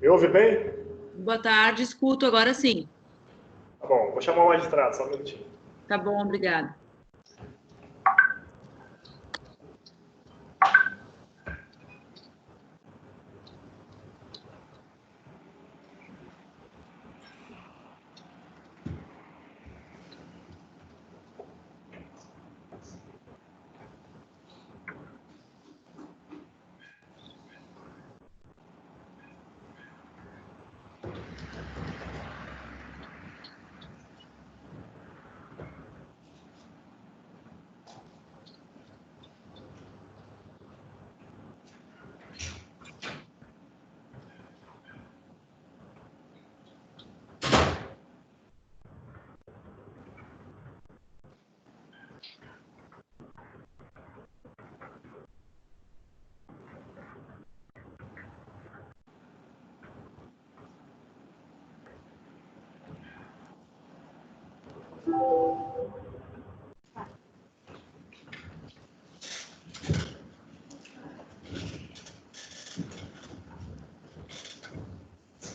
Me ouve bem? Boa tarde, escuto agora sim. Tá bom, vou chamar o magistrado, só um minutinho. Tá bom, obrigada.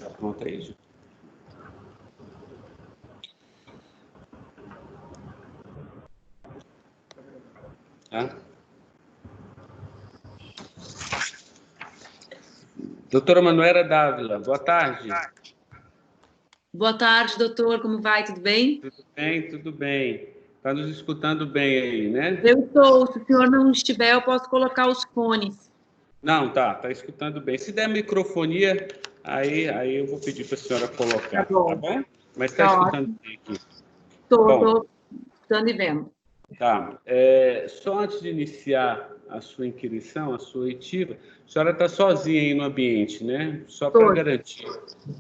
Tá pronto aí, Ju? Tá? Doutora Manuela Dávila, boa tarde. Boa tarde, doutor, como vai? Tudo bem? Tudo bem, tudo bem. Está nos escutando bem aí, né? Eu estou. Se o senhor não estiver, eu posso colocar os fones. Não, tá escutando bem. Se der microfonia, aí eu vou pedir para a senhora colocar, tá bom? Mas está escutando bem aqui. Estou escutando e vendo. Tá. Só antes de iniciar a sua inquirição, a sua oitiva, a senhora está sozinha aí no ambiente, né? Só para garantir.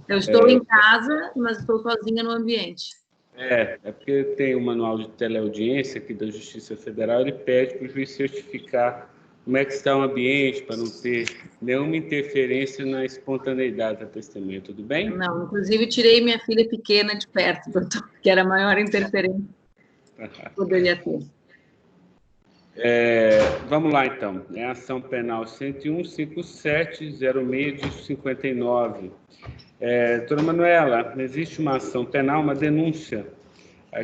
Eu estou em casa, mas estou sozinha no ambiente. É porque tem o manual de teleaudiência aqui da Justiça Federal, ele pede para o juiz certificar como é que está o ambiente, para não ter nenhuma interferência na espontaneidade da testemunha, tudo bem? Não, inclusive tirei minha filha pequena de perto, doutor, que era a maior interferência que poderia ter. Vamos lá, então. É a ação penal 101.5706/59. Doutora Manuela, existe uma ação penal, uma denúncia,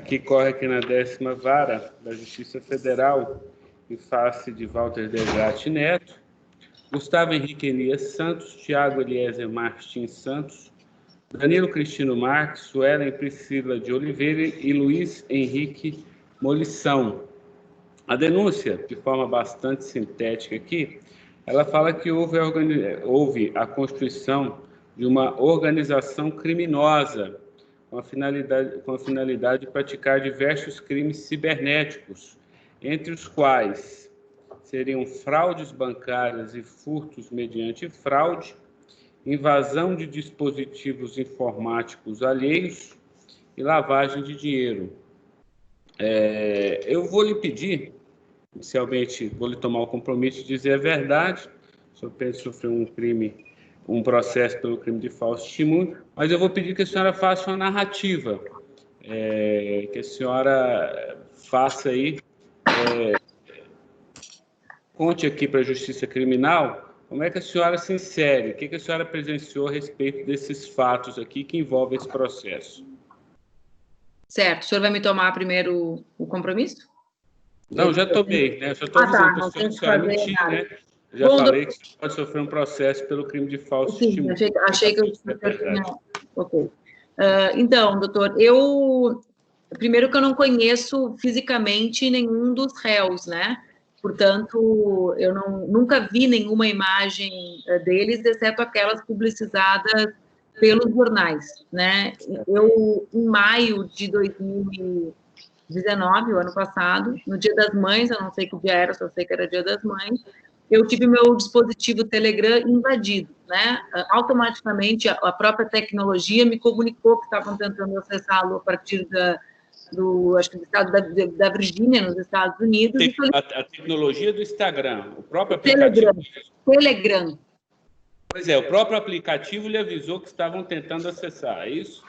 que corre aqui na 10ª Vara da Justiça Federal, em face de Walter Delgatti Neto, Gustavo Henrique Elias Santos, Tiago Eliezer Martins Santos, Danilo Cristino Marques, Suelen Priscila de Oliveira e Luiz Henrique Molição. A denúncia, de forma bastante sintética aqui, ela fala que houve a constituição de uma organização criminosa com a finalidade de praticar diversos crimes cibernéticos, entre os quais seriam fraudes bancárias e furtos mediante fraude, invasão de dispositivos informáticos alheios e lavagem de dinheiro. Eu vou lhe pedir, inicialmente, vou lhe tomar o compromisso de dizer a verdade, o senhor pensa sofrer um processo pelo crime de falso testemunho, mas eu vou pedir que a senhora faça uma narrativa, que a senhora faça aí, conte aqui para a Justiça Criminal como é que a senhora se insere, o que a senhora presenciou a respeito desses fatos aqui que envolvem esse processo. Certo. O senhor vai me tomar primeiro o compromisso? Não, já tomei, né? Eu só estou avisando para a senhora mentir, né? Já falei que você pode sofrer um processo pelo crime de falso testemunho. Achei que eu tinha... Ok. Então, doutor, primeiro que eu não conheço fisicamente nenhum dos réus, né? Portanto, eu nunca vi nenhuma imagem deles, exceto aquelas publicizadas pelos jornais, né? Eu, em maio de 2019, o ano passado, no Dia das Mães, eu não sei que dia era, só sei que era Dia das Mães, eu tive meu dispositivo Telegram invadido, né? Automaticamente, a própria tecnologia me comunicou que estavam tentando acessá-lo a partir acho que do estado da Virgínia, nos Estados Unidos. A tecnologia do Instagram, o próprio aplicativo... Telegram. Pois é, o próprio aplicativo lhe avisou que estavam tentando acessar, é isso?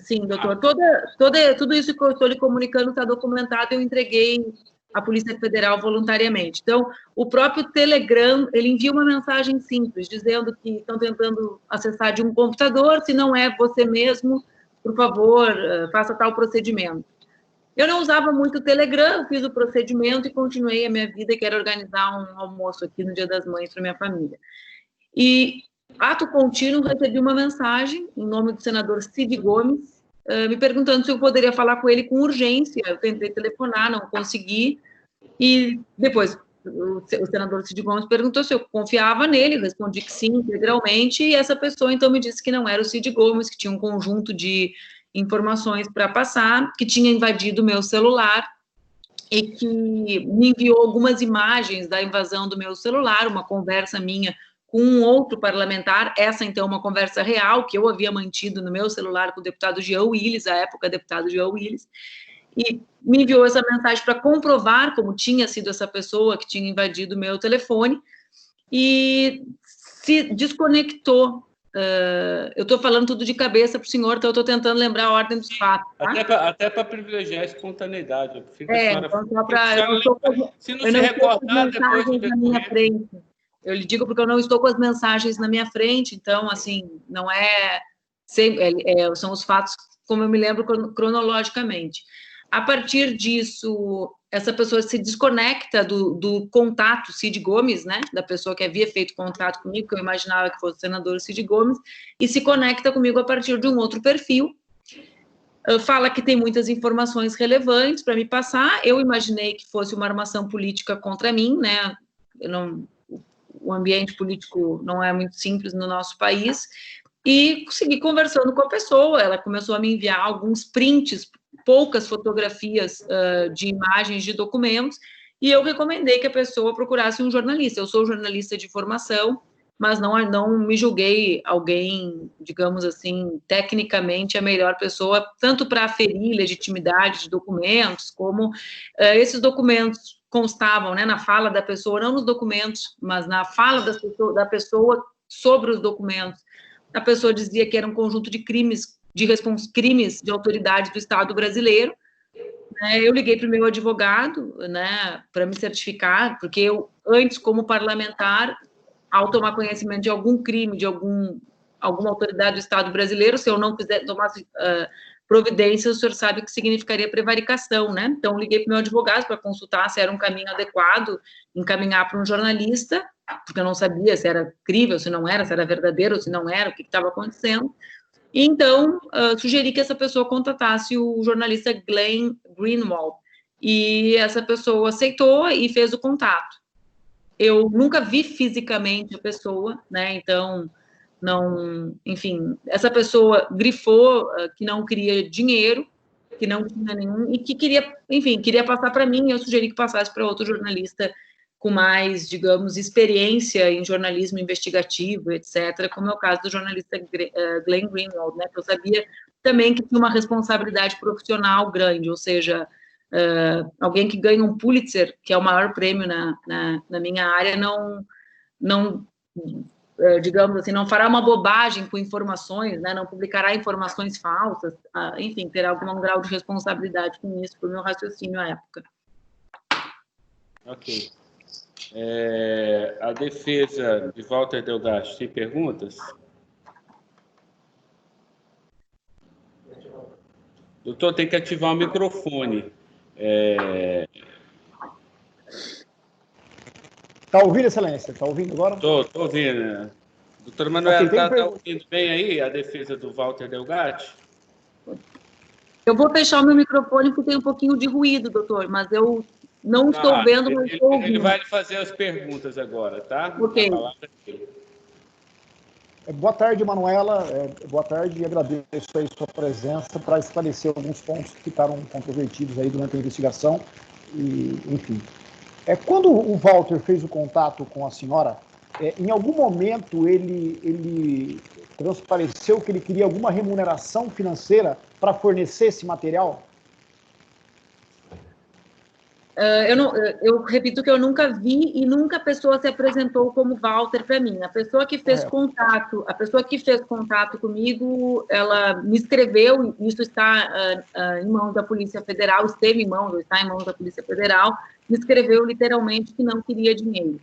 Sim, doutor. Tudo isso que eu estou lhe comunicando está documentado, eu entreguei a Polícia Federal voluntariamente. Então, o próprio Telegram, ele envia uma mensagem simples, dizendo que estão tentando acessar de um computador, se não é você mesmo, por favor, faça tal procedimento. Eu não usava muito o Telegram, fiz o procedimento e continuei a minha vida, que era organizar um almoço aqui no Dia das Mães para minha família. E, ato contínuo, recebi uma mensagem, em nome do senador Cid Gomes, me perguntando se eu poderia falar com ele com urgência. Eu tentei telefonar, não consegui, e depois o senador Cid Gomes perguntou se eu confiava nele, eu respondi que sim, integralmente, e essa pessoa então me disse que não era o Cid Gomes, que tinha um conjunto de informações para passar, que tinha invadido o meu celular e que me enviou algumas imagens da invasão do meu celular, uma conversa minha com um outro parlamentar, essa então uma conversa real, que eu havia mantido no meu celular com o deputado Jean Willis, à época deputado Jean Willis, e me enviou essa mensagem para comprovar como tinha sido essa pessoa que tinha invadido o meu telefone, e se desconectou. Eu estou falando tudo de cabeça para o senhor, então eu estou tentando lembrar a ordem dos fatos. Tá? Até para privilegiar a espontaneidade. Então só para... Se não se recordar, depois... na minha frente. Eu lhe digo porque eu não estou com as mensagens na minha frente, então, assim, não é... são os fatos como eu me lembro cronologicamente. A partir disso, essa pessoa se desconecta do contato Cid Gomes, né, da pessoa que havia feito contato comigo, que eu imaginava que fosse o senador Cid Gomes, e se conecta comigo a partir de um outro perfil. Fala que tem muitas informações relevantes para me passar. Eu imaginei que fosse uma armação política contra mim, né? O ambiente político não é muito simples no nosso país, e segui conversando com a pessoa. Ela começou a me enviar alguns prints, poucas fotografias de imagens de documentos, e eu recomendei que a pessoa procurasse um jornalista. Eu sou jornalista de formação, mas não me julguei alguém, digamos assim, tecnicamente a melhor pessoa, tanto para aferir legitimidade de documentos, como esses documentos constavam, né, na fala da pessoa, não nos documentos, mas na fala da pessoa sobre os documentos. A pessoa dizia que era um conjunto de crimes de autoridade do Estado brasileiro. Eu liguei para o meu advogado, né, para me certificar, porque eu, antes, como parlamentar, ao tomar conhecimento de algum crime, de alguma autoridade do Estado brasileiro, se eu não tomasse providência, o senhor sabe que significaria prevaricação, né? Então, liguei para o meu advogado para consultar se era um caminho adequado, encaminhar para um jornalista, porque eu não sabia se era crível, se não era, se era verdadeiro, se não era, o que estava acontecendo. E, então, sugeri que essa pessoa contatasse o jornalista Glenn Greenwald, e essa pessoa aceitou e fez o contato. Eu nunca vi fisicamente a pessoa, né? Então, enfim, essa pessoa grifou que não queria dinheiro, que não tinha nenhum, e que queria passar para mim. Eu sugeri que passasse para outro jornalista com mais, digamos, experiência em jornalismo investigativo, etc., como é o caso do jornalista Glenn Greenwald, né? Que eu sabia também que tinha uma responsabilidade profissional grande, ou seja, alguém que ganha um Pulitzer, que é o maior prêmio na minha área, digamos assim, não fará uma bobagem com informações, né, não publicará informações falsas, enfim, terá algum grau de responsabilidade com isso, por meu raciocínio à época. Ok. A defesa de Walter Delgatti tem perguntas? Doutor, tem que ativar o microfone. Está ouvindo, excelência? Está ouvindo agora? Estou ouvindo. Doutor Manuel, está ouvindo bem aí a defesa do Walter Delgatti? Eu vou fechar o meu microfone porque tem um pouquinho de ruído, doutor, mas eu não estou vendo, mas estou ouvindo. Ele vai lhe fazer as perguntas agora, tá? Ok. Boa tarde, Manuela. Boa tarde e agradeço aí sua presença para esclarecer alguns pontos que ficaram controvertidos aí durante a investigação. E, enfim, quando o Walter fez o contato com a senhora, em algum momento ele transpareceu que ele queria alguma remuneração financeira para fornecer esse material? Eu repito que eu nunca vi e nunca a pessoa se apresentou como Walter para mim. A pessoa que fez contato comigo, ela me escreveu, isso está em mãos da Polícia Federal, esteve em mãos, ou está em mãos da Polícia Federal, me escreveu literalmente que não queria dinheiro.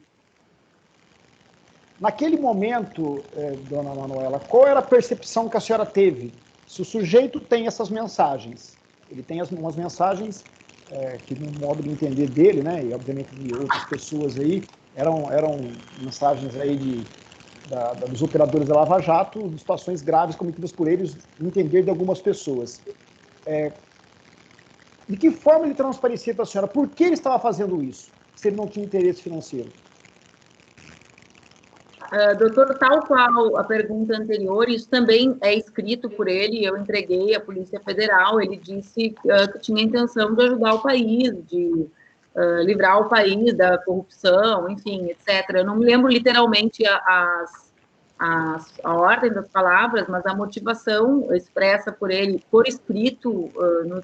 Naquele momento, dona Manuela, qual era a percepção que a senhora teve? Se o sujeito tem essas mensagens, ele tem umas mensagens que no modo de entender dele, né, e obviamente de outras pessoas aí, eram mensagens aí dos operadores da Lava Jato, de situações graves cometidas por eles, no entender de algumas pessoas. De que forma ele transparecia para a senhora? Por que ele estava fazendo isso, se ele não tinha interesse financeiro? Doutor, tal qual a pergunta anterior, isso também é escrito por ele, eu entreguei à Polícia Federal, ele disse que tinha intenção de ajudar o país, de livrar o país da corrupção, enfim, etc. Eu não me lembro literalmente a ordem das palavras, mas a motivação expressa por ele, por escrito,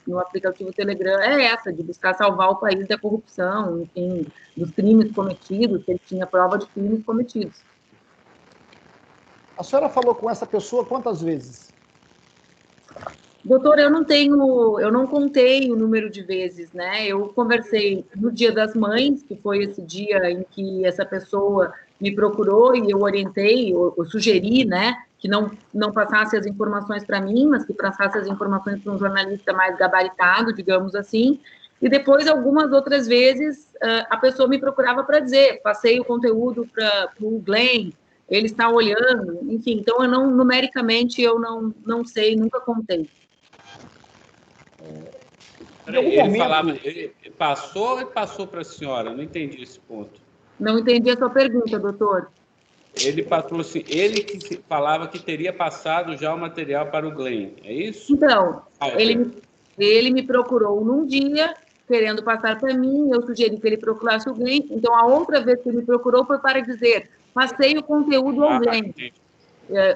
no aplicativo Telegram, é essa, de buscar salvar o país da corrupção, enfim, dos crimes cometidos, que ele tinha prova de crimes cometidos. A senhora falou com essa pessoa quantas vezes? Doutor, eu não contei o número de vezes, né? Eu conversei no Dia das Mães, que foi esse dia em que essa pessoa me procurou e eu orientei, eu sugeri, né, que não passasse as informações para mim, mas que passasse as informações para um jornalista mais gabaritado, digamos assim. E depois, algumas outras vezes, a pessoa me procurava para dizer, passei o conteúdo para o Glenn, ele está olhando, enfim, então numericamente eu não sei, nunca contei. Ele passou para a senhora? Não entendi esse ponto. Não entendi a sua pergunta, doutor. Ele passou assim, ele que falava que teria passado já o material para o Glenn, é isso? Então, ele me procurou num dia, querendo passar para mim, eu sugeri que ele procurasse o Glenn, então a outra vez que ele me procurou foi para dizer, passei o conteúdo ao Glenn.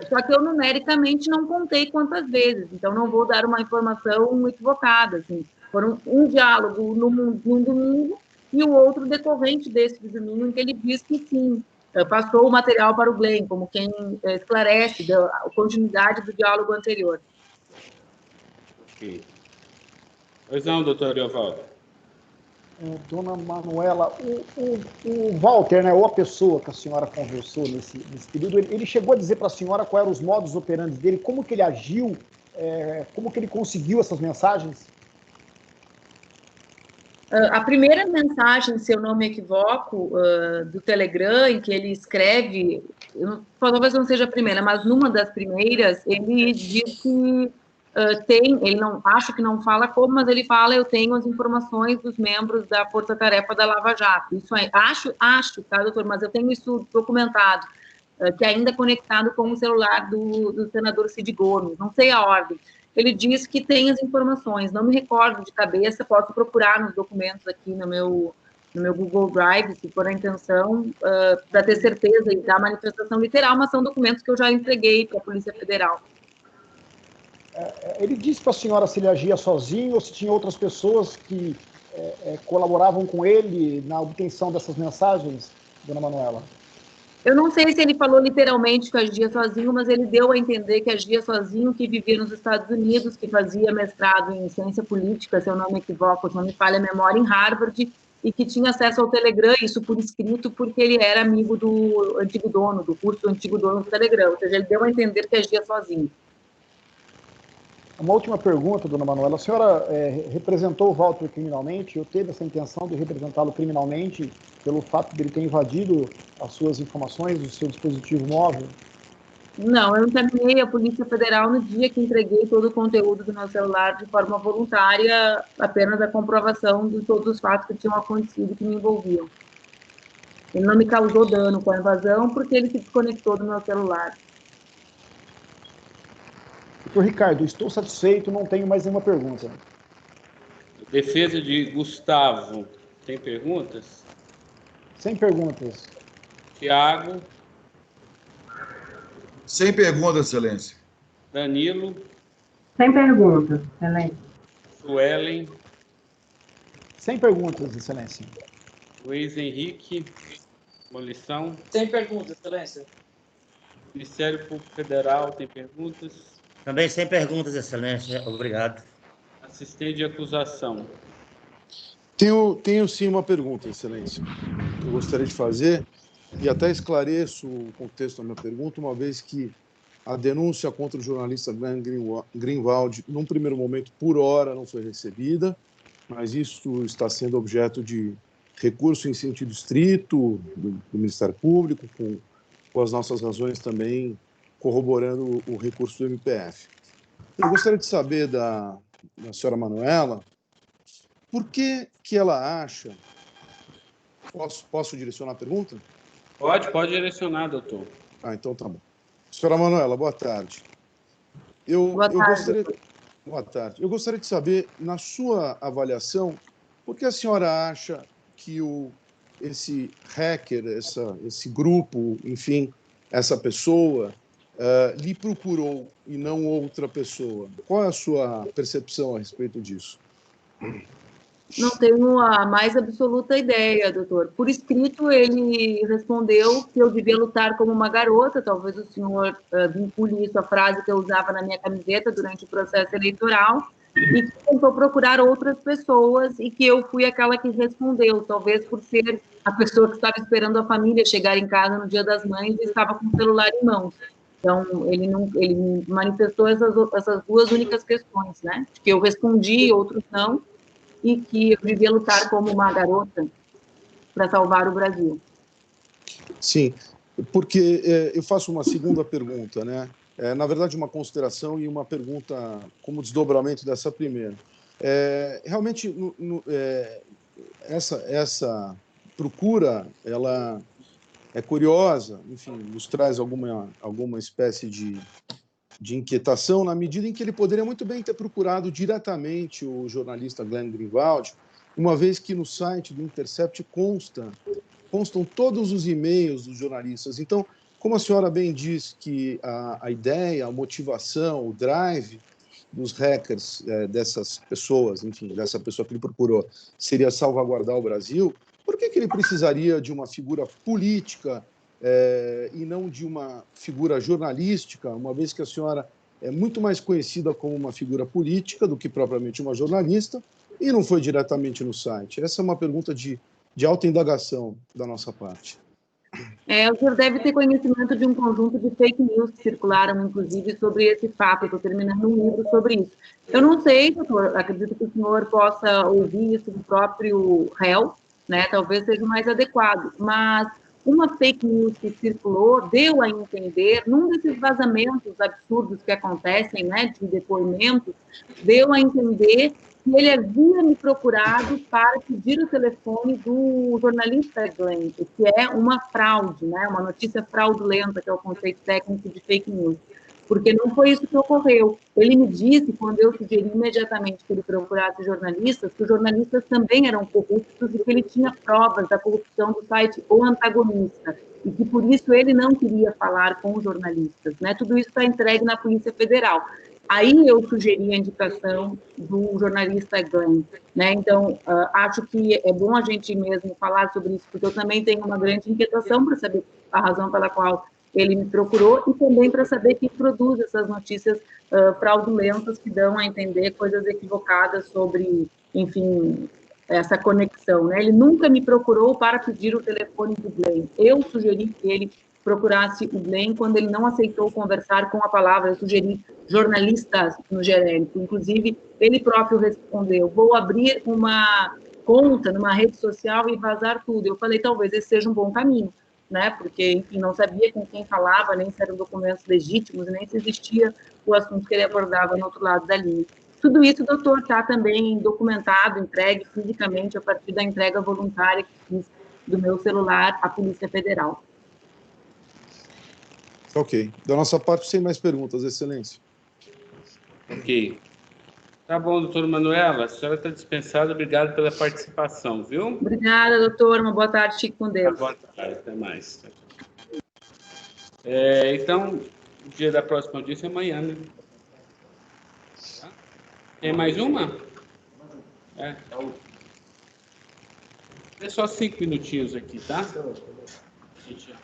Só que eu numericamente não contei quantas vezes, então não vou dar uma informação equivocada. Assim. Foram um diálogo num domingo e o outro decorrente desse domingo, em que ele diz que sim, passou o material para o Glenn, como quem esclarece a continuidade do diálogo anterior. Ok. Pois não, doutor Eovaldo. Dona Manuela, o Walter, né, ou a pessoa que a senhora conversou nesse período, ele chegou a dizer para a senhora quais eram os modus operandi dele, como que ele agiu, como que ele conseguiu essas mensagens? A primeira mensagem, se eu não me equivoco, do Telegram, em que ele escreve, talvez não seja a primeira, mas numa das primeiras, ele diz que ele não, acho que não fala como, mas ele fala, eu tenho as informações dos membros da Força Tarefa da Lava Jato. Isso aí, acho, tá, doutor, mas eu tenho isso documentado, que ainda é conectado com o celular do senador Cid Gomes, não sei a ordem. Ele diz que tem as informações, não me recordo de cabeça, posso procurar nos documentos aqui no meu Google Drive, se for a intenção, para ter certeza da manifestação literal, mas são documentos que eu já entreguei para a Polícia Federal. Ele disse para a senhora se ele agia sozinho ou se tinha outras pessoas que colaboravam com ele na obtenção dessas mensagens, dona Manuela? Eu não sei se ele falou literalmente que agia sozinho, mas ele deu a entender que agia sozinho, que vivia nos Estados Unidos, que fazia mestrado em ciência política, se eu não me equivoco, se não me falha a memória, em Harvard, e que tinha acesso ao Telegram, isso por escrito, porque ele era amigo do antigo dono, do curso antigo dono do Telegram, ou seja, ele deu a entender que agia sozinho. Uma última pergunta, dona Manuela. A senhora representou o Walter criminalmente ou teve essa intenção de representá-lo criminalmente pelo fato de ele ter invadido as suas informações, o seu dispositivo móvel? Não, eu encaminhei a Polícia Federal no dia que entreguei todo o conteúdo do meu celular de forma voluntária, apenas a comprovação de todos os fatos que tinham acontecido que me envolviam. Ele não me causou dano com a invasão porque ele se desconectou do meu celular. Doutor Ricardo, estou satisfeito, não tenho mais nenhuma pergunta. Defesa de Gustavo, tem perguntas? Sem perguntas. Tiago. Sem perguntas, excelência. Danilo. Sem perguntas, excelência. Suelen. Sem perguntas, Excelência. Luiz Henrique, abolição. Sem perguntas, Excelência. Ministério Público Federal, tem perguntas? Também sem perguntas, Excelência. Obrigado. Assistente de acusação. Tenho sim uma pergunta, Excelência, que eu gostaria de fazer, e até esclareço o contexto da minha pergunta, uma vez que a denúncia contra o jornalista Glenn Greenwald, num primeiro momento, por hora, não foi recebida, mas isso está sendo objeto de recurso em sentido estrito do Ministério Público, com as nossas razões também corroborando o recurso do MPF. Eu gostaria de saber da senhora Manuela, por que ela acha... Posso direcionar a pergunta? Pode direcionar, doutor. Então tá bom. Senhora Manuela, boa tarde. Boa tarde. Boa tarde. Eu gostaria de saber, na sua avaliação, por que a senhora acha que esse hacker, esse grupo, enfim, essa pessoa, lhe procurou e não outra pessoa? Qual é a sua percepção a respeito disso? Não tenho a mais absoluta ideia, doutor. Por escrito, ele respondeu que eu devia lutar como uma garota, talvez o senhor vincule isso à frase que eu usava na minha camiseta durante o processo eleitoral, e que tentou procurar outras pessoas e que eu fui aquela que respondeu, talvez por ser a pessoa que estava esperando a família chegar em casa no Dia das Mães e estava com o celular em mãos. Então, ele manifestou essas duas únicas questões, né? Que eu respondi, outros não, e que eu devia lutar como uma garota para salvar o Brasil. Sim, porque eu faço uma segunda pergunta, né? Na verdade, uma consideração e uma pergunta como desdobramento dessa primeira. Realmente, essa procura, ela é curiosa, enfim, nos traz alguma espécie de inquietação, na medida em que ele poderia muito bem ter procurado diretamente o jornalista Glenn Greenwald, uma vez que no site do Intercept constam todos os e-mails dos jornalistas. Então, como a senhora bem diz que a ideia, a motivação, o drive dos hackers, dessas pessoas, enfim, dessa pessoa que ele procurou, seria salvaguardar o Brasil, por que ele precisaria de uma figura política e não de uma figura jornalística, uma vez que a senhora é muito mais conhecida como uma figura política do que propriamente uma jornalista, e não foi diretamente no site? Essa é uma pergunta de alta indagação da nossa parte. O senhor deve ter conhecimento de um conjunto de fake news que circularam, inclusive, sobre esse fato. Eu estou terminando um livro sobre isso. Eu não sei, doutor, acredito que o senhor possa ouvir isso do próprio réu, né? Talvez seja o mais adequado, mas uma fake news que circulou deu a entender, num desses vazamentos absurdos que acontecem, né, de depoimentos, deu a entender que ele havia me procurado para pedir o telefone do jornalista Glenn, que é uma fraude, né, uma notícia fraudulenta, que é o conceito técnico de fake news. Porque não foi isso que ocorreu. Ele me disse, quando eu sugeri imediatamente que ele procurasse jornalistas, que os jornalistas também eram corruptos e que ele tinha provas da corrupção do site O Antagonista, e que, por isso, ele não queria falar com os jornalistas, né? Tudo isso está entregue na Polícia Federal. Aí eu sugeri a indicação do jornalista Glenn, né? Então, acho que é bom a gente mesmo falar sobre isso, porque eu também tenho uma grande inquietação para saber a razão pela qual ele me procurou e também para saber quem produz essas notícias fraudulentas que dão a entender coisas equivocadas sobre, enfim, essa conexão, né? Ele nunca me procurou para pedir o telefone do Glenn. Eu sugeri que ele procurasse o Glenn quando ele não aceitou conversar com a palavra. Eu sugeri jornalistas no genérico. Inclusive, ele próprio respondeu: vou abrir uma conta numa rede social e vazar tudo. Eu falei, talvez esse seja um bom caminho, né? Porque, enfim, não sabia com quem falava, nem se eram documentos legítimos, nem se existia o assunto que ele abordava no outro lado da linha. Tudo isso, doutor, está também documentado, entregue fisicamente a partir da entrega voluntária que fiz do meu celular à Polícia Federal. Ok. Da nossa parte, sem mais perguntas, Excelência. Ok. Tá bom, doutora Manuela, a senhora está dispensada. Obrigado pela participação, viu? Obrigada, doutor. Uma boa tarde. Fique com Deus. Boa tarde. Até mais. Então, o dia da próxima audiência é amanhã, né? Tem mais uma? É só 5 minutinhos aqui, tá? Gente,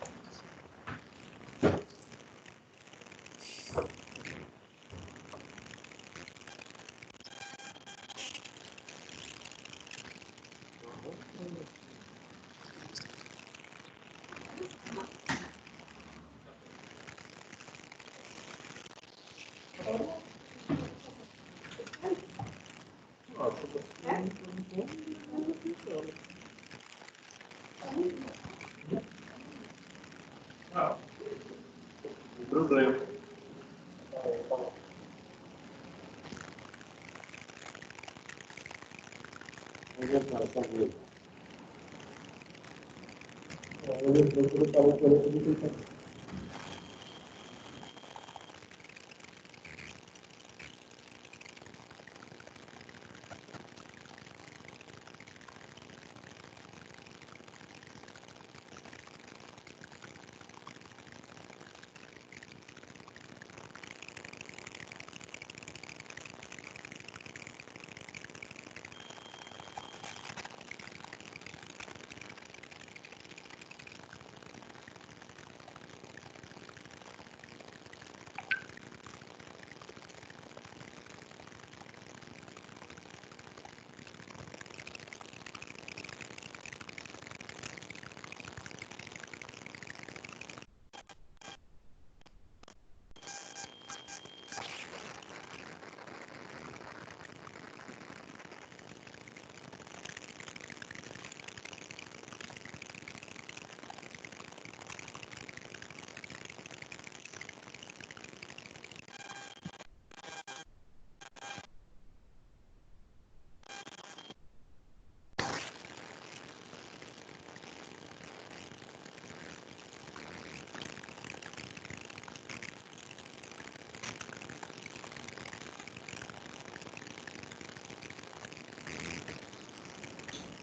Problema.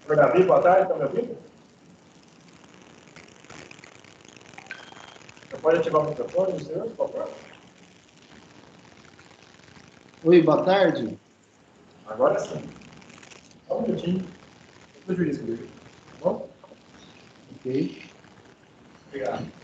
Oi, Davi, boa tarde, está me ouvindo? Você pode ativar o microfone, senhor, por favor? Oi, boa tarde. Agora sim. Só um minutinho. O juiz comigo, tá bom? Ok. Obrigado.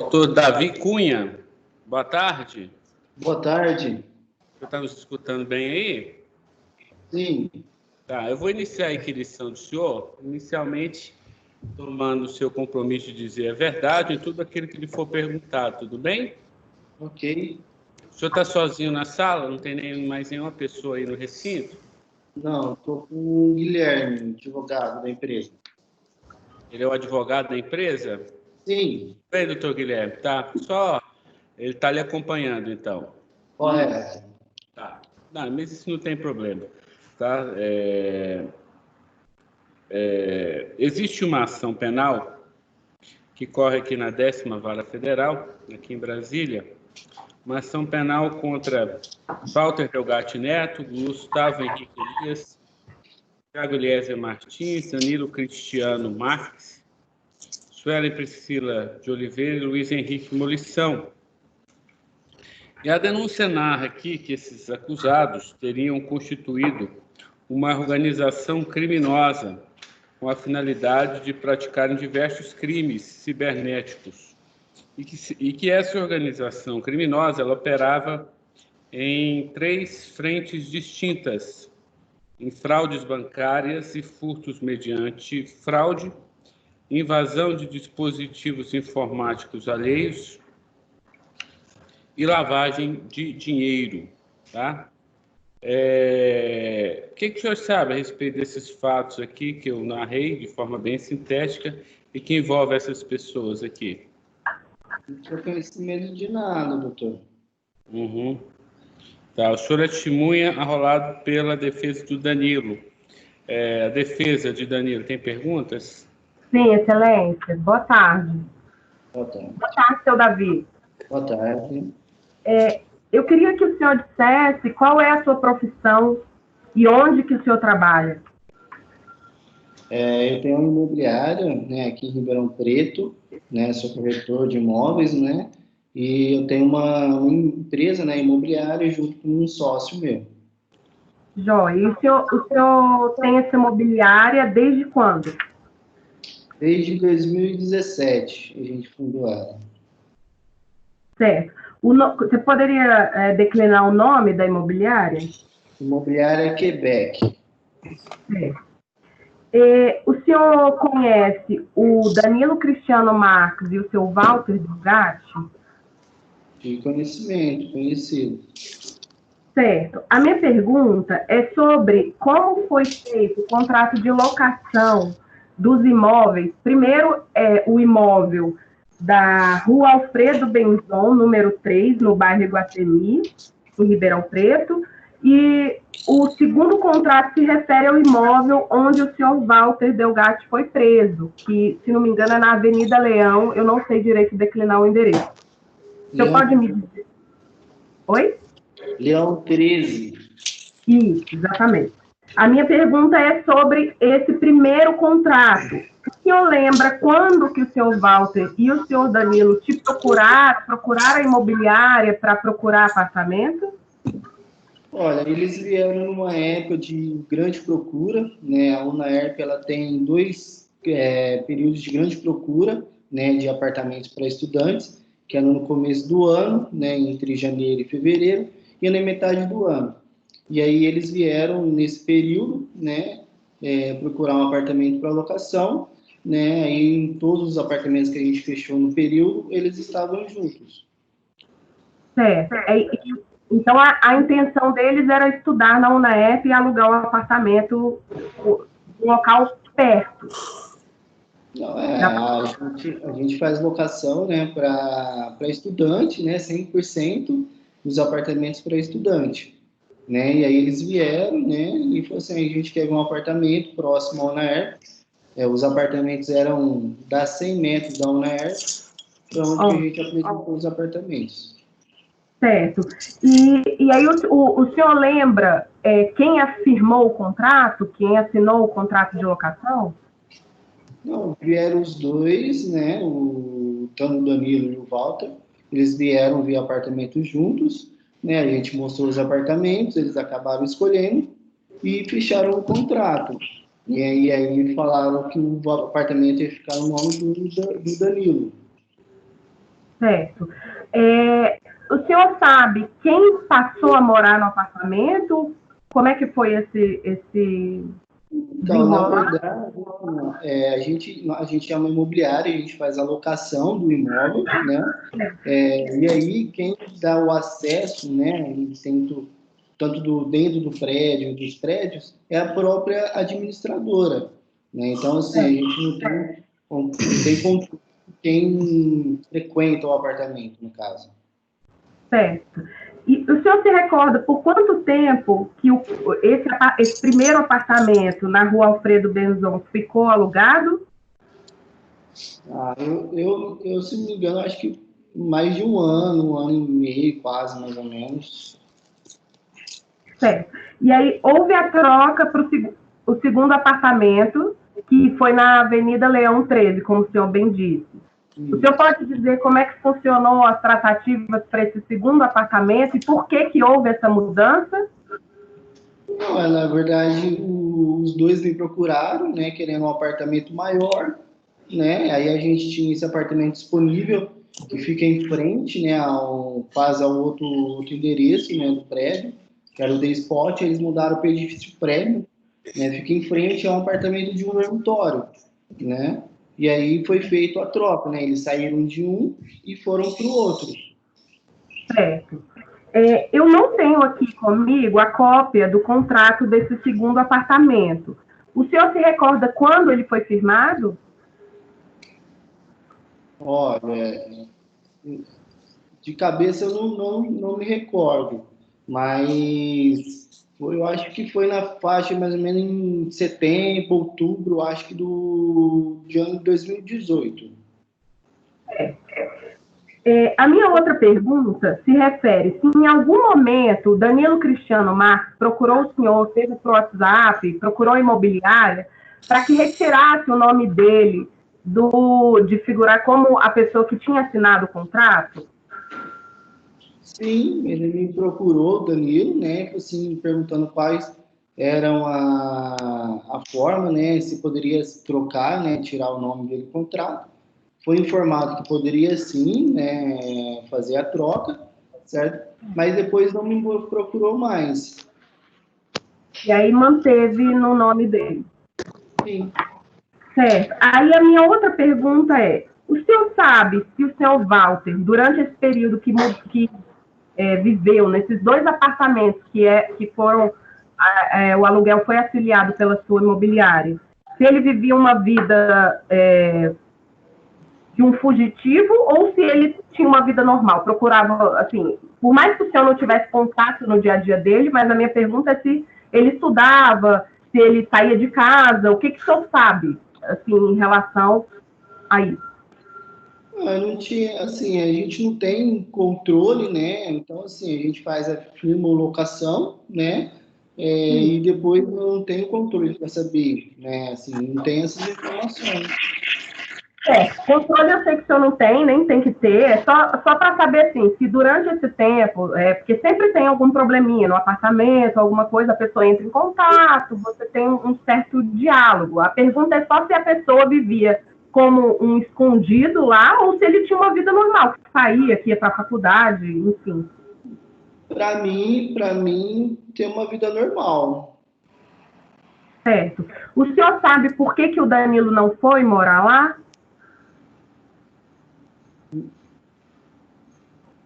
Doutor Davi Cunha, boa tarde. Boa tarde. Você está nos escutando bem aí? Sim. Tá, eu vou iniciar a inquirição do senhor, inicialmente tomando o seu compromisso de dizer a verdade em tudo aquilo que lhe for perguntado, tudo bem? Ok. O senhor está sozinho na sala? Não tem mais nenhuma pessoa aí no recinto? Não, estou com o Guilherme, advogado da empresa. Ele é o advogado da empresa? Sim. Bem, doutor Guilherme, tá? Só ele está lhe acompanhando, então. Correto. Tá. Não, mas isso não tem problema. Tá? Existe uma ação penal que corre aqui na 10ª Vara Federal, aqui em Brasília, uma ação penal contra Walter Delgatti Neto, Gustavo Henrique Elias, Thiago Eliezer Martins, Danilo Cristiano Marques, Suelen Priscila de Oliveira e Luiz Henrique Molição. E a denúncia narra aqui que esses acusados teriam constituído uma organização criminosa com a finalidade de praticarem diversos crimes cibernéticos e que essa organização criminosa ela operava em 3 frentes distintas, em fraudes bancárias e furtos mediante fraude, invasão de dispositivos informáticos alheios e lavagem de dinheiro, tá? O que o senhor sabe a respeito desses fatos aqui que eu narrei de forma bem sintética e que envolve essas pessoas aqui? Não tinha conhecimento de nada, doutor. Uhum. Tá, o senhor é testemunha arrolado pela defesa do Danilo. A defesa de Danilo tem perguntas? Sim, excelência. Boa tarde. Boa tarde. Boa tarde, seu Davi. Boa tarde. Eu queria que o senhor dissesse qual é a sua profissão e onde que o senhor trabalha. Eu tenho uma imobiliária, né, aqui em Ribeirão Preto, né, sou corretor de imóveis, né, e eu tenho uma empresa, né, imobiliária junto com um sócio meu. Joia. E o senhor tem essa imobiliária desde quando? Desde 2017 a gente fundou ela. Certo. Você poderia declinar o nome da imobiliária? Imobiliária Quebec. Certo. O senhor conhece o Danilo Cristiano Marques e o seu Walter Delgatti? De conhecimento, conhecido. Certo. A minha pergunta é sobre como foi feito o contrato de locação dos imóveis. Primeiro, o imóvel da Rua Alfredo Benzon, número 3, no bairro Iguatemi, em Ribeirão Preto, e o segundo contrato se refere ao imóvel onde o senhor Walter Delgatti foi preso, que, se não me engano, é na Avenida Leão, eu não sei direito declinar o endereço. O senhor pode me dizer? Oi? Leão 13. Isso, exatamente. A minha pergunta é sobre esse primeiro contrato. O senhor lembra quando que o senhor Walter e o senhor Danilo te procuraram a imobiliária para procurar apartamento? Olha, eles vieram numa época de grande procura, né? A UNAERP, ela tem 2 períodos de grande procura, né, de apartamentos para estudantes, que é no começo do ano, né, entre janeiro e fevereiro, e na metade do ano. E aí eles vieram nesse período, né, procurar um apartamento para locação, né, e em todos os apartamentos que a gente fechou no período, eles estavam juntos. Certo. Então, a intenção deles era estudar na UNAEP e alugar um apartamento, um local perto. Não, a gente faz locação, né, para estudante, né, 100% dos apartamentos para estudante, né, e aí eles vieram, né, e falaram assim, a gente quer um apartamento próximo à UNAERP, os apartamentos eram da 100 metros da UNAERP, para onde a gente apresentou os apartamentos. Certo. E aí o senhor lembra quem afirmou o contrato, quem assinou o contrato de locação? Não, vieram os dois, né, tanto o Danilo e o Walter, eles vieram ver apartamentos juntos, né, a gente mostrou os apartamentos, eles acabaram escolhendo e fecharam o contrato. E aí falaram que o apartamento ia ficar no nome do Danilo. Certo. O senhor sabe quem passou a morar no apartamento? Como é que foi esse Então, na verdade, a gente é uma imobiliária, a gente faz a locação do imóvel, né? E aí, quem dá o acesso, né, tanto dentro do prédio, dos prédios, é a própria administradora, né? Então, assim, a gente não tem controle de quem frequenta o apartamento, no caso. Certo. E o senhor se recorda por quanto tempo que esse primeiro apartamento na rua Alfredo Benzon ficou alugado? Eu, se não me engano, acho que mais de um ano e meio, quase, mais ou menos. Certo. E aí houve a troca para o segundo apartamento, que foi na Avenida Leão 13, como o senhor bem disse. O senhor pode dizer como é que funcionou as tratativas para esse segundo apartamento e por que houve essa mudança? Não, na verdade, os dois me procuraram, né, querendo um apartamento maior, né? Aí a gente tinha esse apartamento disponível que fica em frente, né, quase ao outro endereço, né, do prédio, que era o The Spot. Eles mudaram para o edifício prédio, né? Fica em frente a um apartamento de um dormitório, né? E aí foi feito a troca, né? Eles saíram de um e foram para o outro. Certo. Eu não tenho aqui comigo a cópia do contrato desse segundo apartamento. O senhor se recorda quando ele foi firmado? Olha, de cabeça eu não me recordo, mas eu acho que foi na faixa mais ou menos em setembro, outubro, acho que de ano de 2018. A minha outra pergunta se refere se em algum momento Danilo Cristiano Marques procurou o senhor, seja por WhatsApp, procurou a imobiliária, para que retirasse o nome dele de figurar como a pessoa que tinha assinado o contrato? Sim, ele me procurou, Danilo, né, assim, perguntando quais eram a forma, né, se poderia trocar, né, tirar o nome dele do contrato. Foi informado que poderia sim, né, fazer a troca, certo? Mas depois não me procurou mais. E aí manteve no nome dele. Sim. Certo. Aí a minha outra pergunta é, o senhor sabe se o senhor Walter, durante esse período que viveu nesses dois apartamentos que foram, o aluguel foi afiliado pela sua imobiliária, se ele vivia uma vida de um fugitivo ou se ele tinha uma vida normal, procurava, assim, por mais que o senhor não tivesse contato no dia a dia dele, mas a minha pergunta é se ele estudava, se ele saía de casa, o que o senhor sabe, assim, em relação a isso? Não tinha, assim, a gente não tem controle, né? Então, assim, a gente faz a firma ou locação, né? E depois não tem controle para saber, né? Assim, não tem essas informações. Controle eu sei que o senhor não tem, nem tem que ter, é só para saber, assim, se durante esse tempo, porque sempre tem algum probleminha no apartamento, alguma coisa, a pessoa entra em contato, você tem um certo diálogo. A pergunta é só se a pessoa vivia como um escondido lá ou se ele tinha uma vida normal, que saía, que ia para a faculdade, enfim. Para mim, tem uma vida normal. Certo. O senhor sabe por que o Danilo não foi morar lá?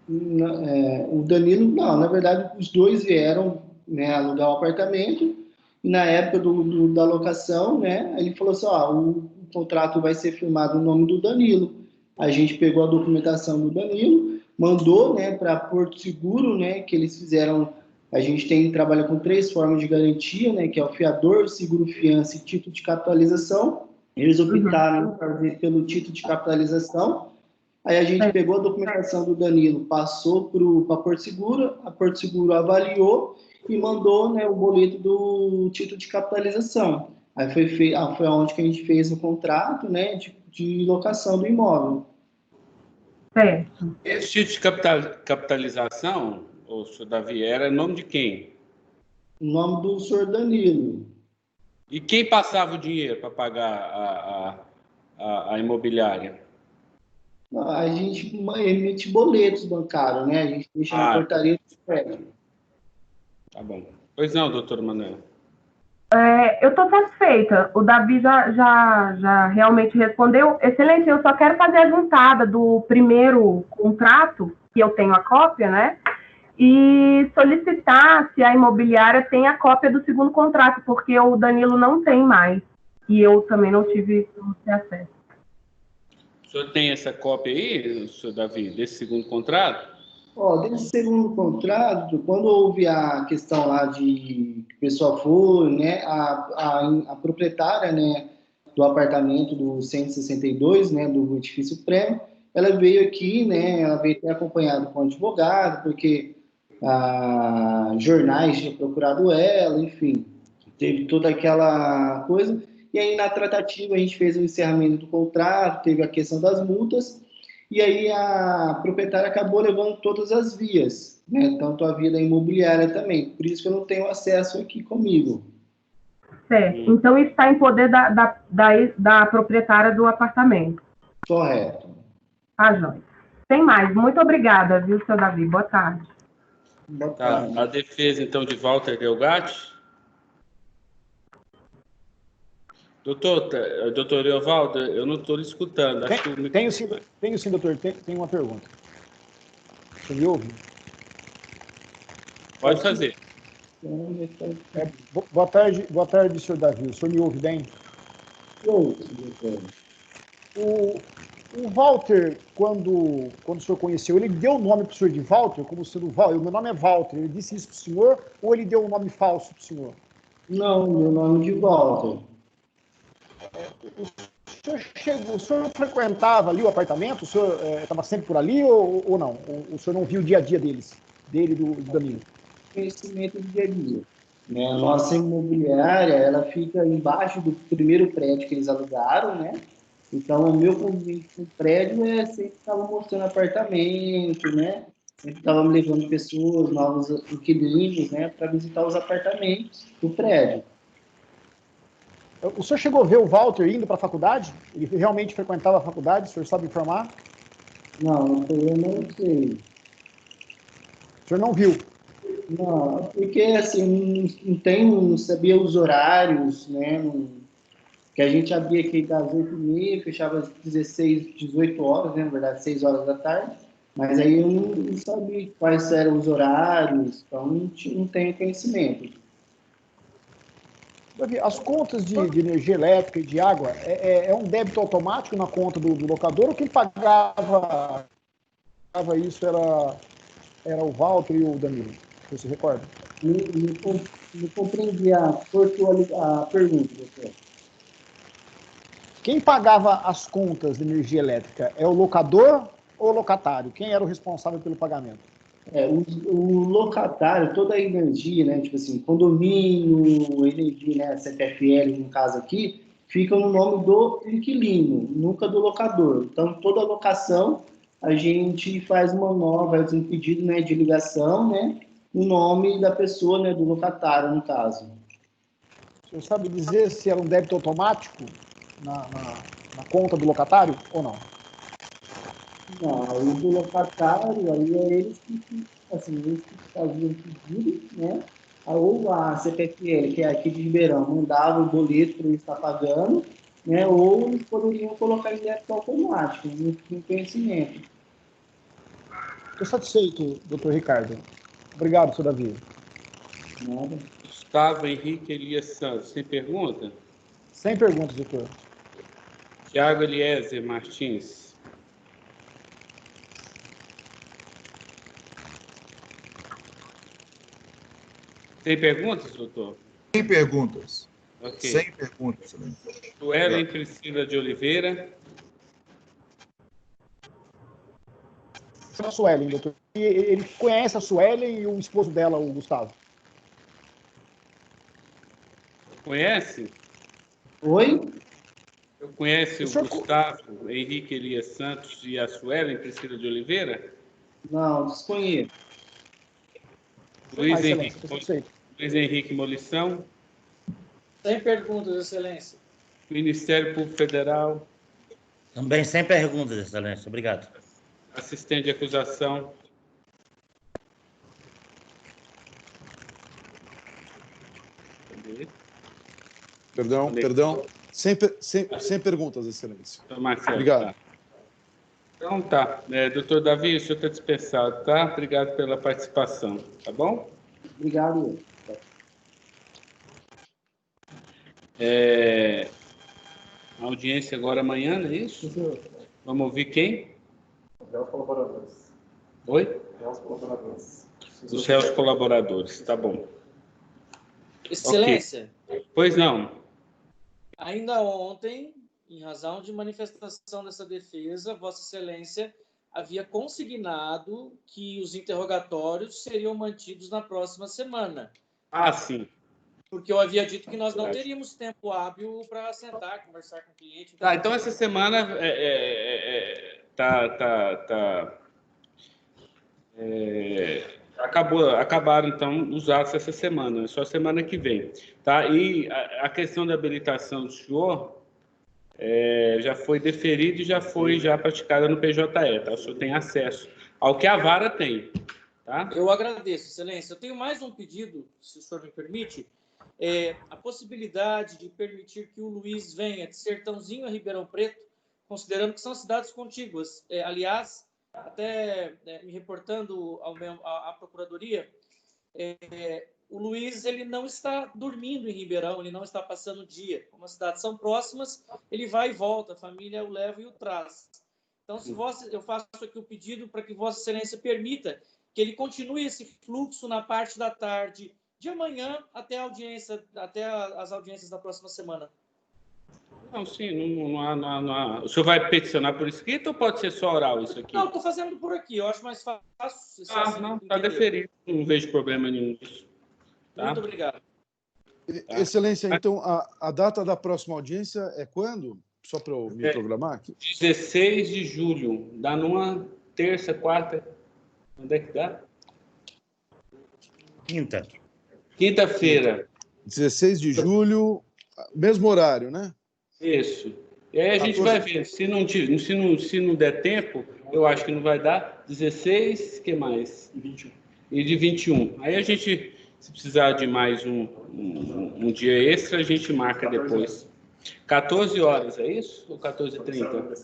O Danilo, não, na verdade, os dois vieram, né, alugar o apartamento, e na época da locação, né, ele falou assim, o contrato vai ser firmado no nome do Danilo. A gente pegou a documentação do Danilo, mandou, né, para Porto Seguro, né, que eles fizeram, a gente trabalha com 3 formas de garantia, né, que é o fiador, seguro fiança e título de capitalização. Eles optaram em fazer pelo título de capitalização. Aí a gente pegou a documentação do Danilo, passou para Porto Seguro, a Porto Seguro avaliou e mandou, né, o boleto do título de capitalização. Aí foi onde que a gente fez o contrato, né, de locação do imóvel. Certo. Esse título de capitalização, o senhor Davi, era nome de quem? O nome do senhor Danilo. E quem passava o dinheiro para pagar a imobiliária? A gente emite boletos bancários, né? A gente deixa na portaria do prédio. Tá bom. Pois não, doutor Manuel. Eu estou satisfeita. O Davi já realmente respondeu. Excelente, eu só quero fazer a juntada do primeiro contrato, que eu tenho a cópia, né? E solicitar se a imobiliária tem a cópia do segundo contrato, porque o Danilo não tem mais. E eu também não tive acesso. O senhor tem essa cópia aí, senhor Davi, desse segundo contrato? Desse segundo contrato, quando houve a questão lá de que o pessoal foi, né, a proprietária, né, do apartamento do 162, né, do edifício Prêmio, ela veio aqui, né, ela veio ter acompanhado com o advogado, porque jornais tinham procurado ela, enfim, teve toda aquela coisa, e aí na tratativa a gente fez o encerramento do contrato, teve a questão das multas, e aí a proprietária acabou levando todas as vias, né? Tanto a via da imobiliária também. Por isso que eu não tenho acesso aqui comigo. Certo. Então isso está em poder da proprietária do apartamento. Correto. Joia. Tem mais. Muito obrigada, viu, seu Davi? Boa tarde. Boa tarde. Tá. A defesa, então, de Walter Delgatti. Doutor Eovaldo, eu não estou lhe escutando. Tenho sim, doutor. Tem uma pergunta. Você me ouve? Pode fazer. Boa tarde, senhor Davi. O senhor me ouve bem? Ouço, doutor. O Walter, quando o senhor conheceu, ele deu o nome para o senhor de Walter, como sendo Walter. Meu nome é Walter. Ele disse isso para o senhor ou ele deu um nome falso para o senhor? Não, meu nome é de Walter. O senhor frequentava ali o apartamento? O senhor estava sempre por ali ou não? O senhor não viu o dia a dia dele e do Danilo? Conhecimento do dia a dia. Né? A nossa imobiliária, ela fica embaixo do primeiro prédio que eles alugaram, né? Então, o meu convite com o prédio sempre estava mostrando apartamento, né? Sempre estava me levando pessoas, novos inquilinos, né? Para visitar os apartamentos do prédio. O senhor chegou a ver o Walter indo para a faculdade? Ele realmente frequentava a faculdade? O senhor sabe informar? Não, eu não sei. O senhor não viu? Não, porque assim, não sabia os horários, né? Que a gente abria aqui das 8h30, fechava às 18 horas, né? Na verdade, 6 horas da tarde. Mas aí eu não sabia quais eram os horários, então não tenho conhecimento. As contas de energia elétrica e de água é um débito automático na conta do locador ou quem pagava isso era o Walter e o Danilo? Você se recorda? Não compreendi a pergunta, doutor. Quem pagava as contas de energia elétrica é o locador ou o locatário? Quem era o responsável pelo pagamento? O locatário, toda a energia, né, tipo assim, condomínio, energia, né, CPFL, no caso aqui, fica no nome do inquilino, nunca do locador. Então, toda locação, a gente faz um pedido, né, de ligação, né, no nome da pessoa, né, do locatário, no caso. O senhor sabe dizer se era um débito automático na conta do locatário ou não? Não, o do locatário, aí é eles que faziam o pedido, né? Ou a CPFL, que é aqui de Ribeirão, mandava o boleto para ele estar pagando, né? Ou eles poderiam colocar em débito automático, não tinha conhecimento. Estou satisfeito, doutor Ricardo. Obrigado, senhor Davi. Nada. Gustavo Henrique Elias Santos, sem pergunta? Sem perguntas, doutor. Tiago Eliezer Martins. Tem perguntas, doutor? Sem perguntas. Ok. Sem perguntas, excelente. Suelen Priscila de Oliveira. A Suelen, doutor. Ele conhece a Suelen e o esposo dela, o Gustavo. Conhece? Oi? Eu conheço o Gustavo Henrique Elias Santos e a Suelen Priscila de Oliveira? Não, desconheço. Luiz Henrique Molição. Sem perguntas, excelência. Ministério Público Federal. Também sem perguntas, Excelência. Obrigado. Assistente de acusação. Perdão. Sem perguntas, Excelência. Marcelo, Obrigado. Tá. Então tá. Doutor Davi, o senhor está dispensado, tá? Obrigado pela participação, tá bom? Obrigado. A audiência agora amanhã, não é isso? Vamos ouvir quem? Réus colaboradores. Oi? Réus colaboradores. Os réus colaboradores, tá bom. Excelência. Okay. Pois não. Ainda ontem, em razão de manifestação dessa defesa, Vossa Excelência havia consignado que os interrogatórios seriam mantidos na próxima semana. Ah, sim. Porque eu havia dito que nós não teríamos tempo hábil para sentar, conversar com o cliente. Tá, então essa semana acabaram, então, os atos essa semana, só semana que vem. Tá? E a questão da habilitação do senhor já foi deferida e já foi praticada no PJE, tá? O senhor tem acesso ao que a vara tem. Tá? Eu agradeço, Excelência. Eu tenho mais um pedido, se o senhor me permite. A possibilidade de permitir que o Luiz venha de Sertãozinho a Ribeirão Preto, considerando que são cidades contíguas. Aliás, até me reportando à Procuradoria, o Luiz ele não está dormindo em Ribeirão, ele não está passando o dia. Como as cidades são próximas, ele vai e volta, a família o leva e o traz. Então, eu faço aqui o pedido para que Vossa Excelência permita que ele continue esse fluxo na parte da tarde de amanhã até as audiências da próxima semana. Não, sim, não há. O senhor vai peticionar por escrito ou pode ser só oral isso aqui? Não, estou fazendo por aqui, eu acho mais fácil. Não, está deferido, não vejo problema nenhum nisso. Tá? Muito obrigado. Excelência, então, a data da próxima audiência é quando? Só para eu me programar aqui. 16 de julho, dá numa terça, quarta. Onde é que dá? Quinta-feira. 16 de julho, mesmo horário, né? Isso. E aí a gente vai ver. Se não der tempo, eu acho que não vai dar. 16, que mais? 21. E de 21. Aí a gente, se precisar de mais um dia extra, a gente marca depois. 14 horas, é isso? Ou 14h30?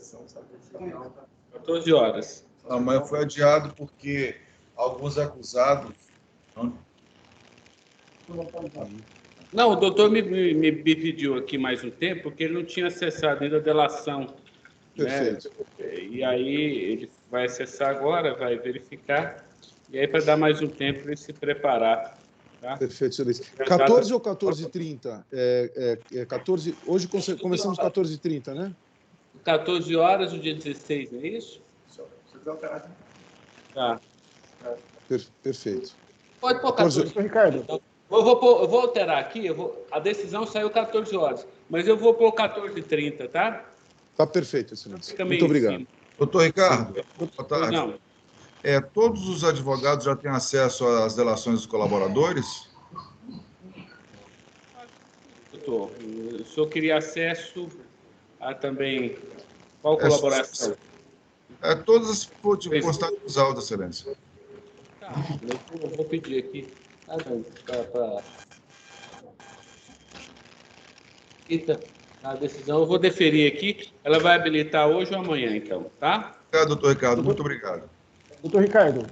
14 horas. Amanhã foi adiado porque alguns acusados... Não, o doutor me pediu aqui mais um tempo, porque ele não tinha acessado ainda a delação. Perfeito. Né? E aí ele vai acessar agora, vai verificar, e aí para dar mais um tempo para ele se preparar. Tá? Perfeito, excelência. 14 ou 14h30? 14, hoje começamos 14h30, né? 14 horas, o dia 16, não é isso? Tá. Perfeito. Pode pôr 14. Ricardo. Eu vou alterar aqui, a decisão saiu 14 horas, mas eu vou pôr 14h30, tá? Tá perfeito, excelência. Muito obrigado. Doutor Ricardo, boa tarde. Não. Todos os advogados já têm acesso às delações dos colaboradores? Doutor, o senhor queria acesso a também... Qual colaboração? Todas as postagens aulas, excelência. Tá, eu vou pedir aqui. A decisão eu vou deferir aqui. Ela vai habilitar hoje ou amanhã, então, tá? Obrigado, doutor Ricardo. Muito obrigado. Doutor Ricardo.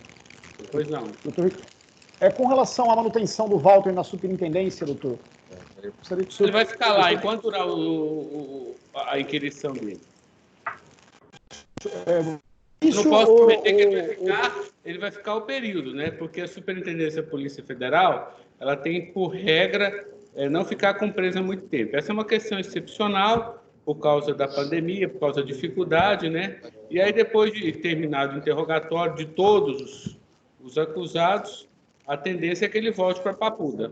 Pois não. Doutor, com relação à manutenção do Walter na superintendência, doutor. Ele vai ficar lá enquanto durar a inquirição dele. Eu não posso prometer que ele vai ficar o período, né? Porque a Superintendência da Polícia Federal, ela tem por regra não ficar com presa muito tempo. Essa é uma questão excepcional por causa da pandemia, por causa da dificuldade, né? E aí depois de terminado o interrogatório de todos os acusados, a tendência é que ele volte para Papuda.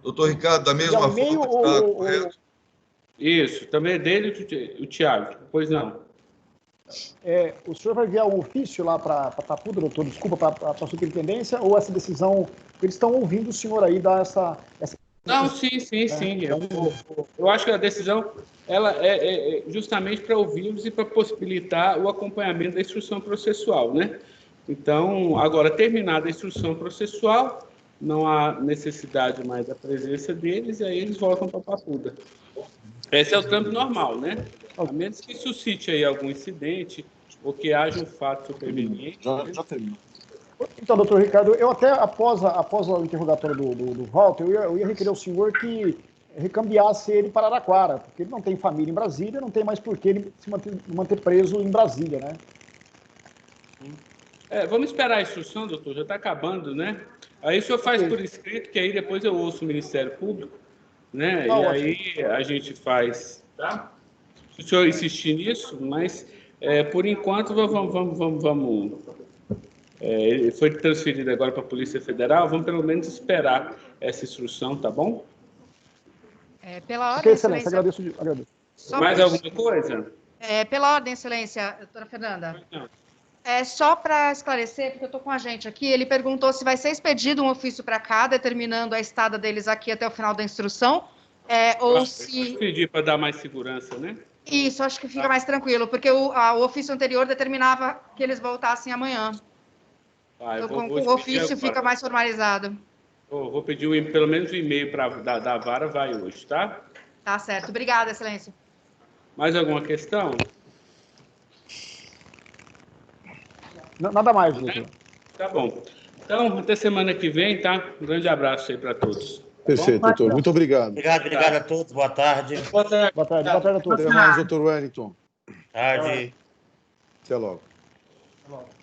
Doutor Ricardo, da mesma forma, está correto? Isso, também é dele o Tiago, pois não. O senhor vai enviar um ofício lá para Papuda, doutor, desculpa, para a superintendência, ou essa decisão, eles estão ouvindo o senhor aí dar essa Não, sim. Eu acho que a decisão ela é justamente para ouvi-los e para possibilitar o acompanhamento da instrução processual, né? Então, agora, terminada a instrução processual, não há necessidade mais da presença deles, e aí eles voltam para a Papuda. Esse é o trâmite normal, né? A menos que suscite aí algum incidente ou que haja um fato superveniente. Já terminou. Então, doutor Ricardo, eu até, após o interrogatório do Walter, eu ia requerer ao senhor que recambiasse ele para Araraquara, porque ele não tem família em Brasília, não tem mais por que ele se manter preso em Brasília, né? Vamos esperar a instrução, doutor, já está acabando, né? Aí o senhor faz por escrito, que aí depois eu ouço o Ministério Público, né? Tá, e ótimo. aí a gente faz, tá? Se o senhor insistir nisso, mas por enquanto vamos. Ele foi transferido agora para a Polícia Federal, vamos pelo menos esperar essa instrução, tá bom? Pela ordem, Excelência, agradeço. Mais alguma coisa? Pela ordem, Excelência, doutora Fernanda. Não. Só para esclarecer, porque eu estou com a gente aqui, ele perguntou se vai ser expedido um ofício para cá, determinando a estada deles aqui até o final da instrução, ou se... Pedir para dar mais segurança, né? Isso, acho que fica mais tranquilo, porque o ofício anterior determinava que eles voltassem amanhã. O ofício fica mais formalizado. Vou pedir pelo menos um e-mail da vara, vai hoje, tá? Tá certo. Obrigada, Excelência. Mais alguma questão? Nada mais, doutor. Tá bom. Então, até semana que vem, tá? Um grande abraço aí para todos. Perfeito, doutor. Muito obrigado. Obrigado a todos. Boa tarde. Boa tarde a todos. Até mais, doutor Wellington. Tarde. Até logo. Tá bom.